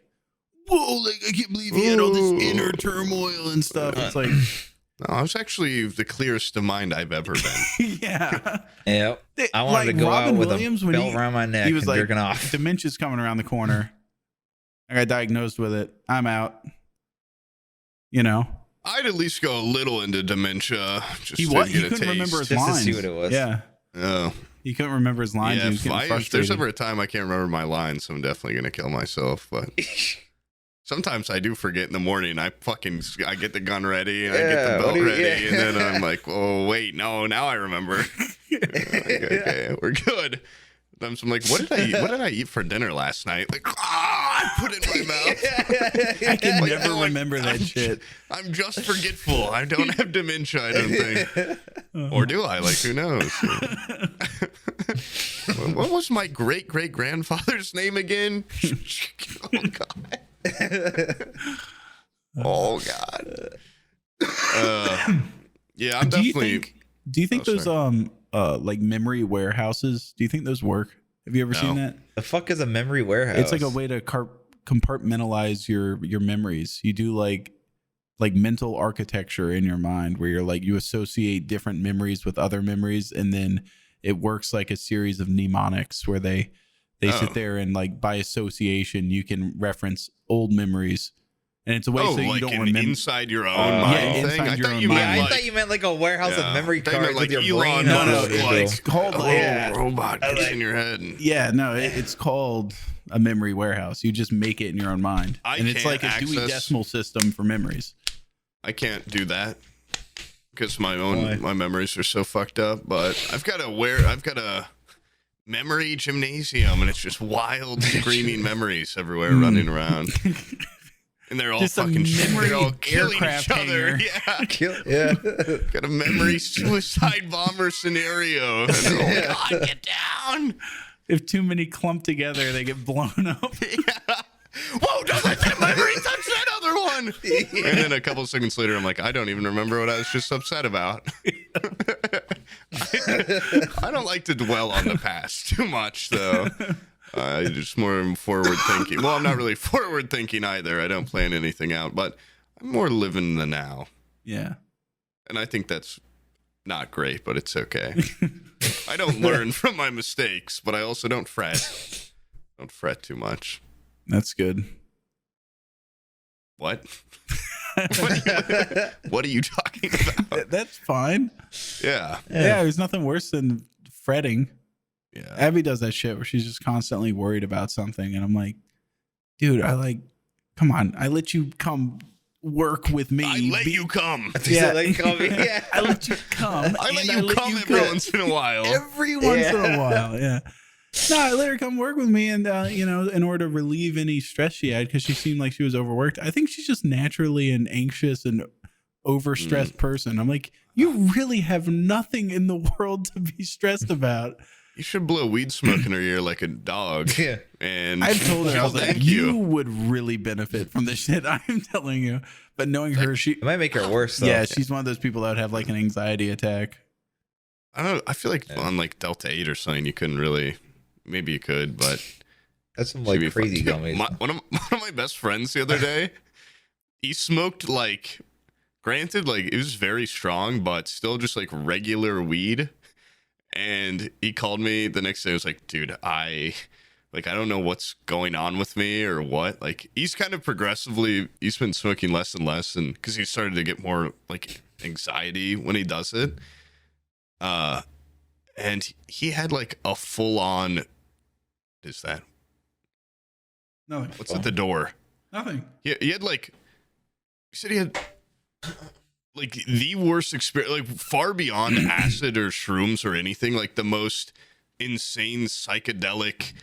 whoa, like I can't believe he had all this inner turmoil and stuff. It's like, no, I was actually the clearest of mind I've ever been. Yeah. I wanted to go Robin out with Williams, a belt around my neck. He was and like, jerking off. Dementia's coming around the corner. I got diagnosed with it. I'm out. You know. I'd at least go a little into dementia. Just he to get he a couldn't taste. remember his just lines. to see what it was. Yeah. Oh. He couldn't remember his lines. Yeah, And he was getting if frustrated. there's ever a time I can't remember my lines, I'm definitely gonna kill myself. But sometimes I do forget in the morning. I get the gun ready and I get the belt ready, and then I'm like, oh wait, no, now I remember. Okay, we're good. I'm like, what did I eat for dinner last night? Like, I put it in my mouth. I can never remember that shit. I'm just forgetful. I don't have dementia, I don't think. Or do I? Like, who knows? What was my great-great-grandfather's name again? Oh, God. Oh, God. Yeah, I'm definitely... Do you think those like memory warehouses, do you think those work? Have you ever seen that? The fuck is a memory warehouse? It's like a way to compartmentalize your memories. You do like mental architecture in your mind where you're like, you associate different memories with other memories, and then it works like a series of mnemonics where they sit there and like by association you can reference old memories. And it's a way so you don't remember inside your own mind thing. I thought you meant like a warehouse of memory cards like with your Elon brain. No, it's called robot gets in your head. It's called a memory warehouse. You just make it in your own mind, and it's like a Dewey Decimal System for memories. I can't do that because my memories are so fucked up. But I've got a memory gymnasium, and it's just wild screaming memories everywhere running around. And they're all just fucking they're all killing each other. Yeah. Got a memory suicide bomber scenario. And oh God, get down. If too many clump together, they get blown up. Yeah. Whoa, don't let that memory touch that other one. And then a couple seconds later, I'm like, I don't even remember what I was just upset about. I don't like to dwell on the past too much, though. Just more forward thinking. Well, I'm not really forward thinking either. I don't plan anything out, but I'm more living the now. Yeah. And I think that's not great, but it's okay. I don't learn from my mistakes, but I also don't fret. Don't fret too much. That's good. What? What are you talking about? That's fine. Yeah. Yeah, there's nothing worse than fretting. Yeah. Abby does that shit where she's just constantly worried about something, and I'm like, dude, come on, I let you come work with me. I let you come. Yeah. I let you come. I let you come every once in a while. Every once in a while, yeah. No, I let her come work with me, and in order to relieve any stress she had, because she seemed like she was overworked. I think she's just naturally an anxious and overstressed person. I'm like, you really have nothing in the world to be stressed about. You should blow weed smoke in her ear like a dog. Yeah. And I've told her, I was like, thank you would really benefit from the shit I'm telling you. But knowing her, It might make her worse, though. yeah, she's one of those people that would have like an anxiety attack. I don't know. I feel like on like Delta 8 or something, you couldn't really. Maybe you could, but that's some like crazy gummies. One of my best friends the other day, he smoked like, granted, like it was very strong, but still just like regular weed. And he called me the next day. I was like, dude, I don't know what's going on with me or what. Like, he's kind of progressively, he's been smoking less and less, and because he started to get more like anxiety when he does it. And he had like a full on. What is that? Nothing. What's at the door? Nothing. He had like. He said he had. Like the worst experience, like far beyond acid or shrooms or anything, like the most insane psychedelic,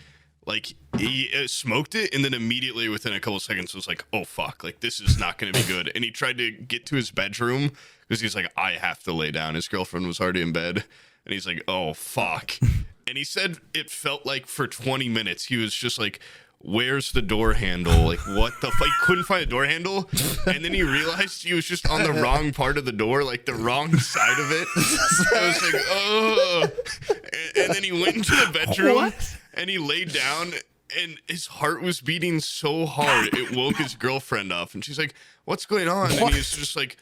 like he smoked it and then immediately within a couple of seconds was like, oh fuck, like this is not going to be good. And he tried to get to his bedroom because he's like, I have to lay down. His girlfriend was already in bed and he's like, oh fuck. And he said it felt like for 20 minutes he was just like, where's the door handle? Like, what the fuck? He couldn't find a door handle. And then he realized he was just on the wrong part of the door, like the wrong side of it. So I was like, oh. And then he went into the bedroom and he laid down and his heart was beating so hard it woke his girlfriend up. And she's like, what's going on? And he was just like,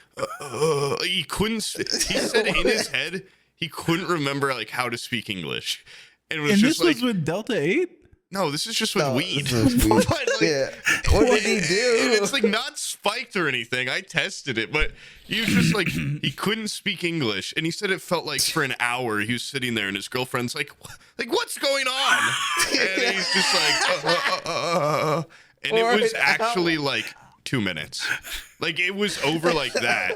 he couldn't, he said in his head, he couldn't remember like how to speak English. And it was just this was with Delta 8? No, this is just with weed. What? Yeah. What did he do? And it's like not spiked or anything. I tested it, but he was just like, he couldn't speak English. And he said it felt like for an hour he was sitting there and his girlfriend's like what's going on? And he's just like, And it was actually like 2 minutes. Like it was over like that.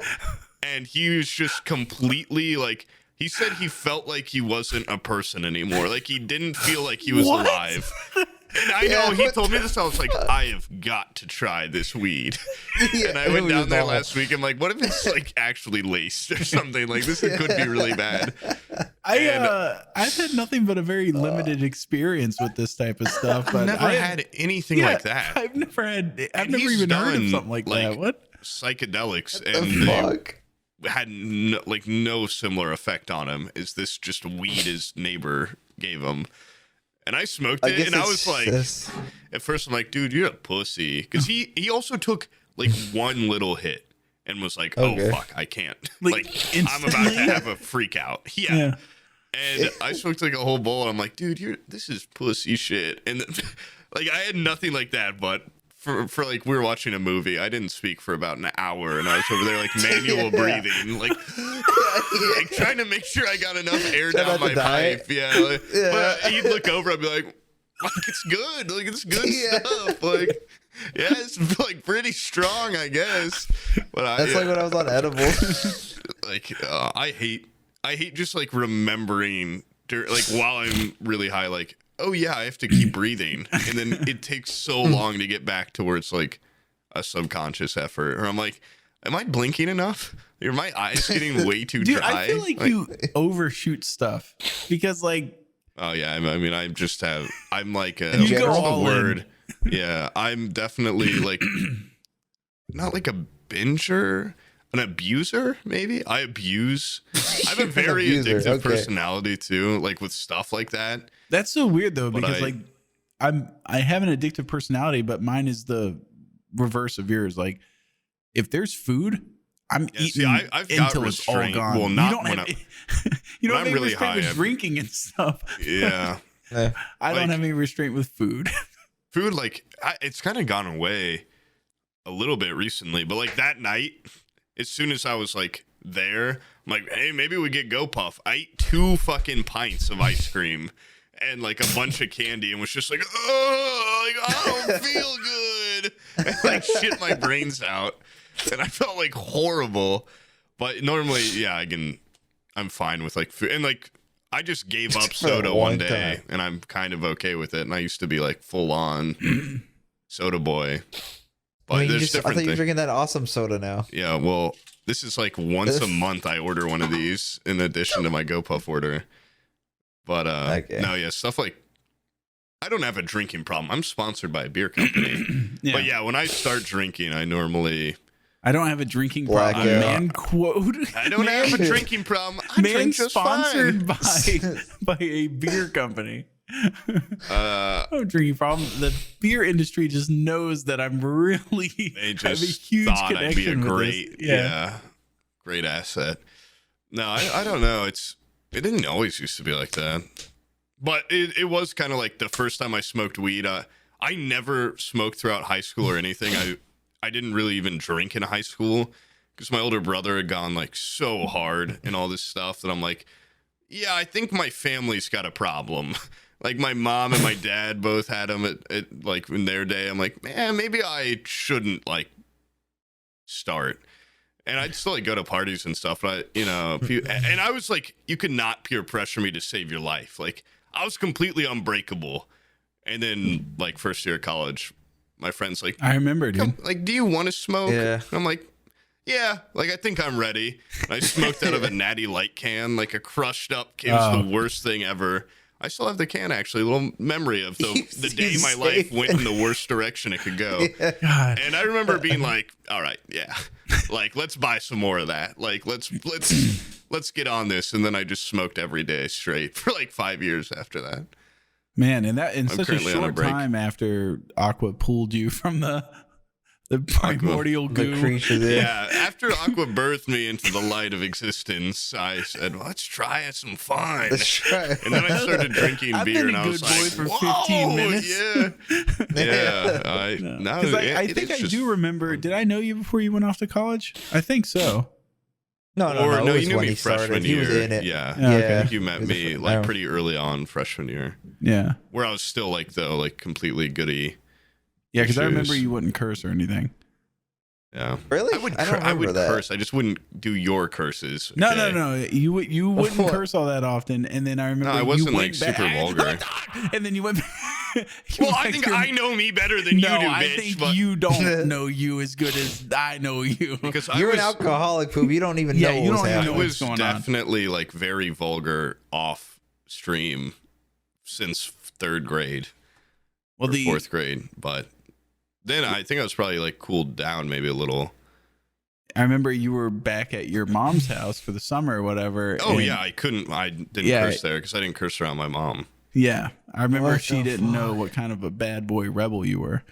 And he was just completely like, he said he felt like he wasn't a person anymore. Like he didn't feel like he was alive. And I know he told me this. I was like, I have got to try this weed. Yeah, and I went down there last week. I'm like, what if it's like actually laced or something? Like this could be really bad. I've had nothing but a very limited experience with this type of stuff. But I've never had anything like that. I've never even heard of something like that. What? Psychedelics and fuck? Had no similar effect on him. Is this just weed his neighbor gave him? And I smoked it, and I was like, at first I'm like, dude, you're a pussy, because he also took like one little hit and was like, oh fuck, I can't, like I'm about to have a freak out. Yeah. And I smoked like a whole bowl, and I'm like, dude, this is pussy shit. And then, like I had nothing like that, but. For like we were watching a movie, I didn't speak for about an hour, and I was over there like manual breathing, like trying to make sure I got enough air down my pipe. Yeah, but he'd look over, I'd be like it's good, like it's good stuff, like it's like pretty strong, I guess. But that's like when I was on edibles. Like I hate just like remembering like while I'm really high, like. Oh yeah, I have to keep breathing, and then it takes so long to get back to where it's like a subconscious effort. Or I'm like, am I blinking enough? Are my eyes getting way too Dude, dry? I feel like you overshoot stuff because like. Oh yeah, I mean, I'm like a you go what's all the word? Yeah, I'm definitely like not like a binger. An abuser, maybe. I have a very addictive personality too, like with stuff like that. That's so weird though, because I have an addictive personality, but mine is the reverse of yours. Like if there's food, I'm eating I've until it's all gone. Well, not when I'm really high. With drinking and stuff. Yeah. I don't have any restraint with food. Food, like it's kind of gone away a little bit recently, but like that night. As soon as I was like there, I'm like, hey, maybe we get Go Puff. I ate 2 fucking pints of ice cream and like a bunch of candy and was just like, oh, like, I don't feel good. And like shit my brains out. And I felt like horrible. But normally, yeah, I'm fine with like food. And like, I just gave up soda one day and I'm kind of okay with it. And I used to be like full on soda boy. But I thought you were drinking that awesome soda now. Yeah, well, this is like once a month I order one of these in addition to my Go Puff order. But Okay. no, yeah, stuff like I don't have a drinking problem. I'm sponsored by a beer company. Yeah. But yeah, when I start drinking, I normally I don't have a drinking problem. Man, quote. I don't have a drinking problem. I Man drink just sponsored fine. by a beer company. Uh, drinking problem. The beer industry just knows that I'm really They have a just huge thought connection I'd be a with great, this. great asset. No, I don't know. It didn't always used to be like that, but it was kind of like the first time I smoked weed. I never smoked throughout high school or anything. I didn't really even drink in high school because my older brother had gone like so hard and all this stuff that I'm like, yeah, I think my family's got a problem. Like my mom and my dad both had them at like in their day. I'm like, man, maybe I shouldn't like start. And I'd still like go to parties and stuff, but and I was like, you could not peer pressure me to save your life. Like I was completely unbreakable. And then like first year of college, my friend's like, I remember, dude. like, do you want to smoke? Yeah. And I'm like, yeah, like I think I'm ready. And I smoked out of a Natty Light can, like a crushed up. It was the worst thing ever. I still have the can, actually. A little memory of the day my life went in the worst direction it could go. God. And I remember being like, all right, yeah, like let's buy some more of that. Like let's get on this. And then I just smoked every day straight for like 5 years after that. Man, and that in I'm such a currently on a short break. time after Aqua pulled you from the primordial The goo. creature there. Yeah, after Aqua birthed me into the light of existence, I said, let's try some fun. Let's try it. And then I started drinking I've beer, been and a I was good boy like, for whoa, 15 minutes. Yeah. No, Because I think I do remember. Did I know you before you went off to college? I think so. No, Or it no, was you knew when me he started. freshman He year. was in it. Yeah. Yeah, okay. I think you met It was me I like don't- pretty early on freshman year, Yeah. where I was still like completely goody. Yeah, because I remember Issues. you wouldn't curse or anything. Yeah. Really? I would I don't remember that. curse. I just wouldn't do your curses. No, okay? no. You wouldn't What? curse all that often. And then I remember No, I wasn't you like went super back, vulgar. And then you went. Well, I think I know me better than you do, bitch. I think but you don't know you as good as I know you. because You're I was, an alcoholic, Poob. You don't even Yeah, know you what was don't even I know happening. was what's going on. definitely like very vulgar off stream since third grade Well, or fourth grade, but then I think I was probably like cooled down maybe a little. I remember you were back at your mom's house for the summer or whatever. Oh and- yeah, I didn't Yeah. curse there because I didn't curse around my mom. Yeah. I remember What she the didn't know fuck? what kind of a bad boy rebel you were.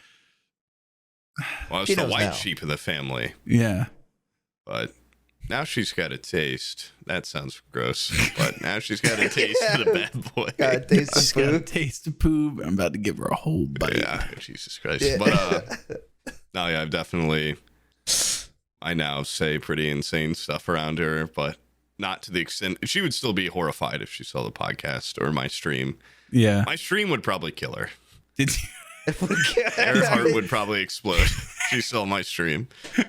Well, I was She the knows white now. sheep of the family, Yeah. but now she's got a taste. That sounds gross, but now she's got a taste of the bad boy. Gotta taste She's some got a food. taste of Poob. I'm about to give her a whole bite. Yeah, Jesus Christ. Yeah. But no, yeah, I've definitely. I now say pretty insane stuff around her, but not to the extent she would still be horrified if she saw the podcast or my stream. Yeah. My stream would probably kill her. Did you? Her heart would probably explode if she saw my stream. But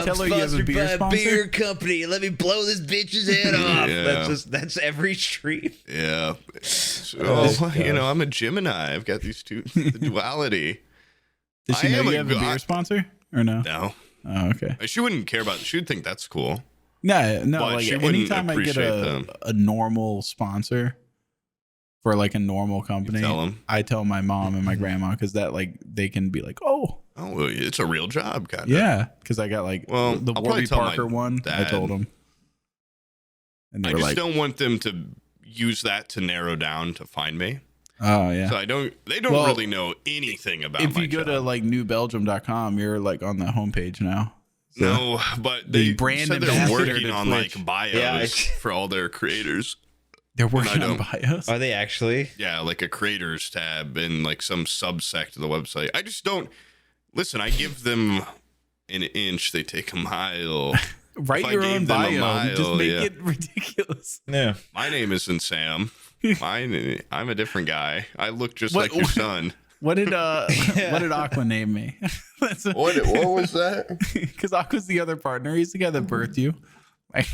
Tell her you have a beer sponsor? company. Let me blow this bitch's head off. Yeah. That's every stream. yeah, so, Oh, I'm a Gemini. I've got these two, the duality. Did she I know am you a have a beer god- sponsor or no? No, Oh, okay. she wouldn't care about. She would think that's cool. No. But Like she wouldn't anytime I get appreciate them. a normal sponsor for like a normal company, Tell them. I tell my mom and my grandma because that like they can be like, oh Oh, well, it's a real job, kind of. yeah, because I got like Well, the I'll probably Warby tell my Parker one. I dad. told them, and they I were just like, don't want them to use that to narrow down to find me. oh yeah. So they don't Well, really know anything about If my you go to job. like newbelgium.com, you're like on the homepage now. So- No, but The they brand said they're ambassador working to on Twitch. like bios Yeah, for all their creators. They're working on don't. bios. Are they actually? Yeah, like a creators tab in like some subsect of the website. I just don't listen. I give them an inch, they take a mile. Write if I your gave own them a bio. mile, Just make yeah. it ridiculous. Yeah. My name isn't Sam. I'm a different guy. I look just like your son. What did Aqua name me? What was that? Because Aqua's the other partner. He's the guy that birthed you.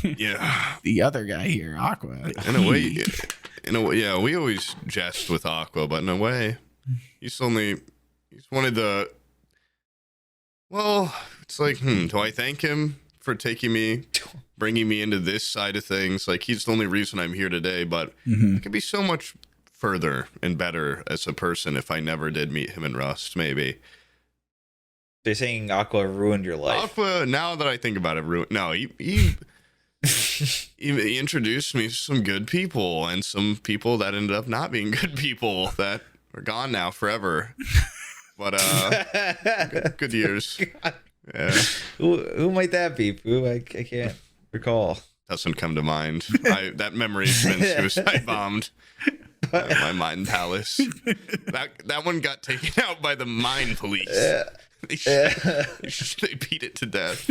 Yeah. The other guy here, Aqua. In a way, yeah, we always jest with Aqua, but in a way, he's one of the. Well, it's like, do I thank him for taking me bringing me into this side of things. Like, he's the only reason I'm here today, but I could be so much further and better as a person if I never did meet him in Rust, maybe. They're saying Aqua ruined your life. Aqua, now that I think about it, no, he introduced me to some good people and some people that ended up not being good people that are gone now forever. But good years. Yeah. Who might that be, Pooh? I can't recall. Doesn't come to mind. That memory's been suicide bombed by my mind palace. That one got taken out by the mind police. They beat it to death.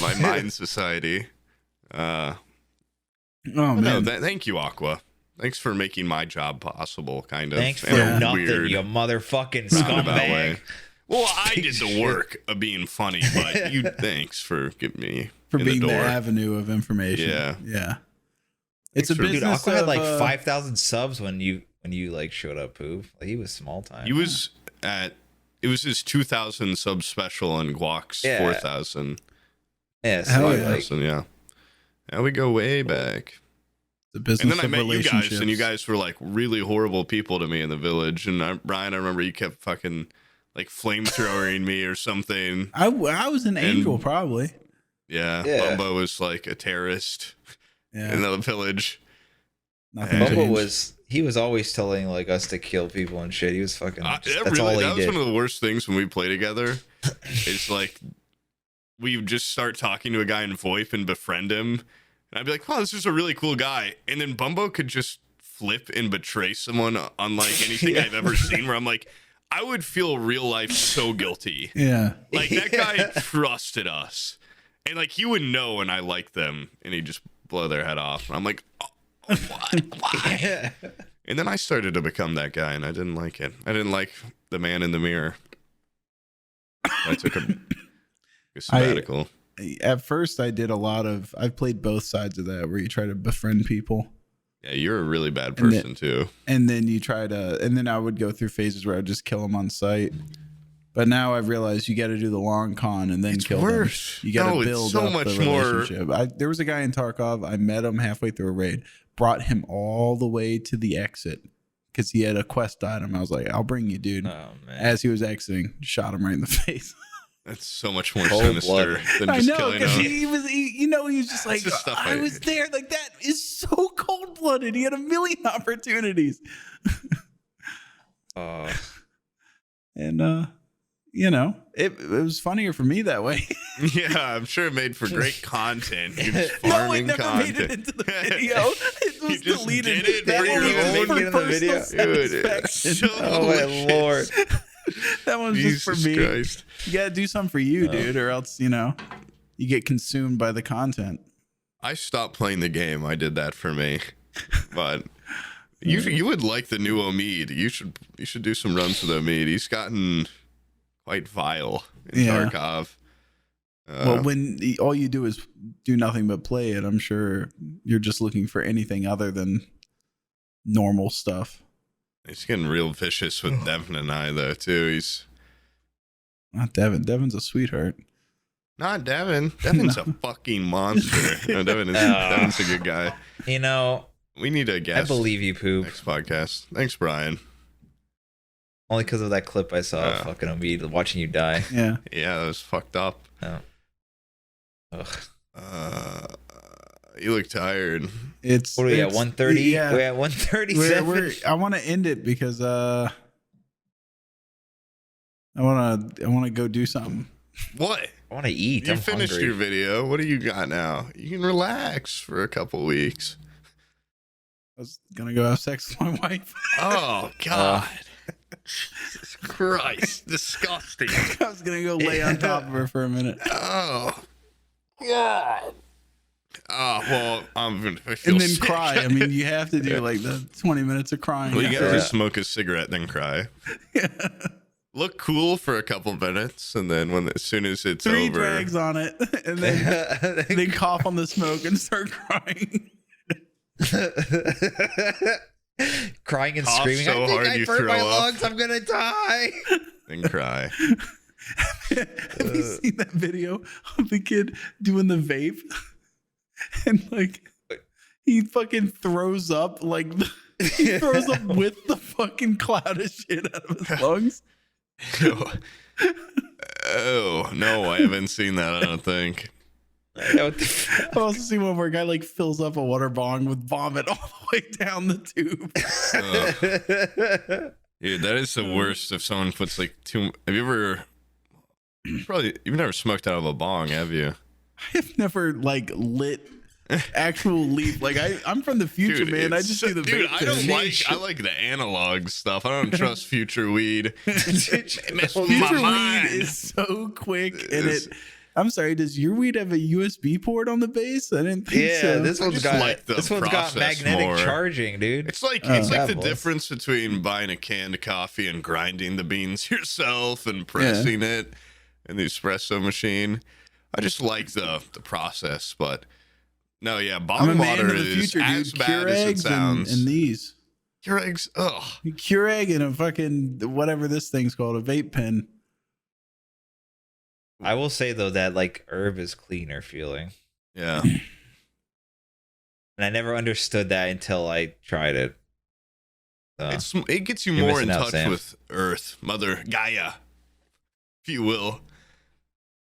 My mind society. Oh man! No, thank you, Aqua. Thanks for making my job possible. Kind of. Thanks for nothing, you motherfucking scumbag. Well, I did the work of being funny, but thanks for giving me being the avenue of information. Yeah. It's a business. Dude, Aqua had like 5,000 subs when you like showed up, Pooh. Like, he was small time. He was it was his 2,000 sub special and Guac's 4,000. Yeah, so yeah. Now we go way back. The business. And then I met you guys, and you guys were like really horrible people to me in the village. And Brian, I remember you kept fucking like flamethrowering me or something. I was an angel, probably. Yeah, Bumbo was like a terrorist in the village. Bumbo was always telling like us to kill people and shit. He was fucking. That's all he did. That was one of the worst things when we play together. It's like we just start talking to a guy in VoIP and befriend him. And I'd be like, oh, this is a really cool guy. And then Bumbo could just flip and betray someone unlike anything I've ever seen, where I'm like, I would feel real life so guilty. Yeah. Like, that guy trusted us. And like, he would know when I liked them, and he'd just blow their head off. And I'm like, oh, what? Why? And then I started to become that guy, and I didn't like it. I didn't like the man in the mirror. I took a sabbatical. At first, I did I've played both sides of that, where you try to befriend people. Yeah, you're a really bad person too. And then then I would go through phases where I'd just kill them on sight. But now I've realized you got to do the long con and then kill them. You got to build up the relationship. There was a guy in Tarkov. I met him halfway through a raid, brought him all the way to the exit because he had a quest item. I was like, I'll bring you, dude. Oh, man. As he was exiting, shot him right in the face. That's so much more sinister than just killing him. He was just like, I was there. Like, that is so cold-blooded. He had a million opportunities. And it was funnier for me that way. Yeah, I'm sure it made for great content. No, it never made it into the video. It was deleted. Did it for your own video. Dude, oh my lord. That one's Jesus just for me. Christ. You gotta do something for you, dude, or else you get consumed by the content. I stopped playing the game. I did that for me, but you would like the new Omid. You should do some runs with Omid. He's gotten quite vile in Tarkov. Well, when all you do is do nothing but play it, I'm sure you're just looking for anything other than normal stuff. He's getting real vicious with Devin and I, though, too. He's not Devin. Devin's a sweetheart. Not Devin. Devin's a fucking monster. No, Devin's a good guy. We need a guest. I believe you, Poob. Next podcast. Thanks, Brian. Only because of that clip I saw of fucking Omid watching you die. Yeah. Yeah, that was fucked up. Oh. Ugh. You look tired. What are we at? 1:30? Yeah. We're at 1:37. I want to end it because I want to go do something. What? I want to eat. You finished your video. What do you got now? You can relax for a couple weeks. I was gonna go have sex with my wife. Oh God. Jesus Christ. Disgusting. I was gonna go lay on top of her for a minute. Oh God. Oh, well, I feel and then sick. cry. I mean, you have to do like the 20 minutes of crying. Well, you got to smoke a cigarette, then cry. Yeah. Look cool for a couple minutes, and then as soon as it's Three over, drags on it, and then cough on the smoke and start crying. Crying and cough screaming. So I think hard I you burnt throw my up. lungs. I'm gonna die. Then cry. Have you seen that video of the kid doing the vape? And like he fucking throws up like he throws up with the fucking cloud of shit out of his lungs. Oh no, I haven't seen that. I don't think. I've also seen one where a guy like fills up a water bong with vomit all the way down the tube. Dude, that is the worst. If someone puts like too. Have you ever? You've never smoked out of a bong, have you? I've never like lit actual leaf. Like I'm from the future, dude, man. I just do the dude. I like the analog stuff. I don't trust future weed. Future weed is so quick, and I'm sorry. Does your weed have a USB port on the base? I didn't think so. Yeah, this one's got magnetic charging, dude. It's like the difference between buying a canned coffee and grinding the beans yourself and pressing it in the espresso machine. I just like the process, but no, yeah, bong water is as bad as it sounds. And these Keurig's, Keurig and a fucking whatever this thing's called, a vape pen. I will say though that like herb is cleaner feeling. Yeah. And I never understood that until I tried it. So, it gets you more in touch with Earth, Mother Gaia, if you will.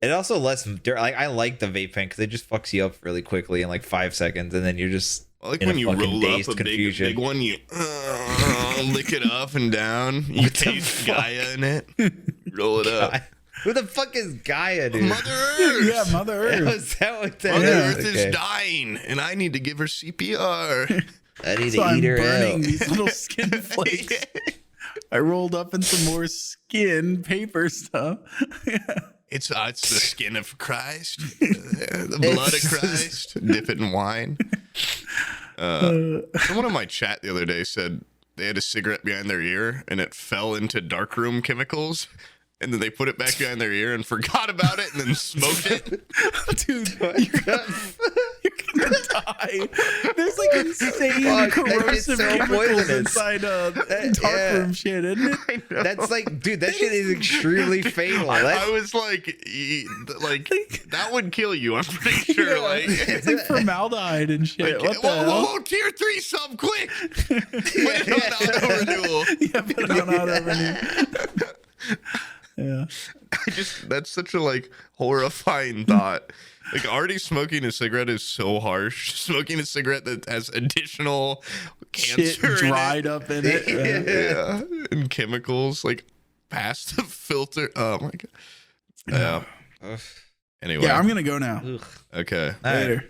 It also lets dirt. Like I like the vape pen because it just fucks you up really quickly in like 5 seconds, and then you're just like when you roll up a big one, you lick it up and down. You taste Gaia in it. Roll it up. Who the fuck is Gaia, dude? Mother Earth. Yeah, Mother Earth. Mother Earth is dying, and I need to give her CPR. I need to eat her burning out. These little skin flakes. I rolled up in some more skin paper stuff. It's the skin of Christ, the blood of Christ. Dip it in wine. Someone on my chat the other day said they had a cigarette behind their ear, and it fell into darkroom chemicals. And then they put it back behind their ear and forgot about it and then smoked it. Dude, you're gonna die. There's like insane corrosive chemicals inside darkroom shit, isn't it? That's like, dude, that shit is extremely fatal. I was like, that would kill you, I'm pretty sure. Yeah, it's like formaldehyde and shit. What the hell? Whoa, tier 3 sub, quick! Put it on auto renewal. Yeah, put it on auto renewal. Yeah, that's such a like horrifying thought. Like already smoking a cigarette is so harsh. Smoking a cigarette that has additional cancer shit dried up in it. Yeah, and chemicals like past the filter. Oh my god. Yeah. Anyway. Yeah, I'm gonna go now. Okay. Later.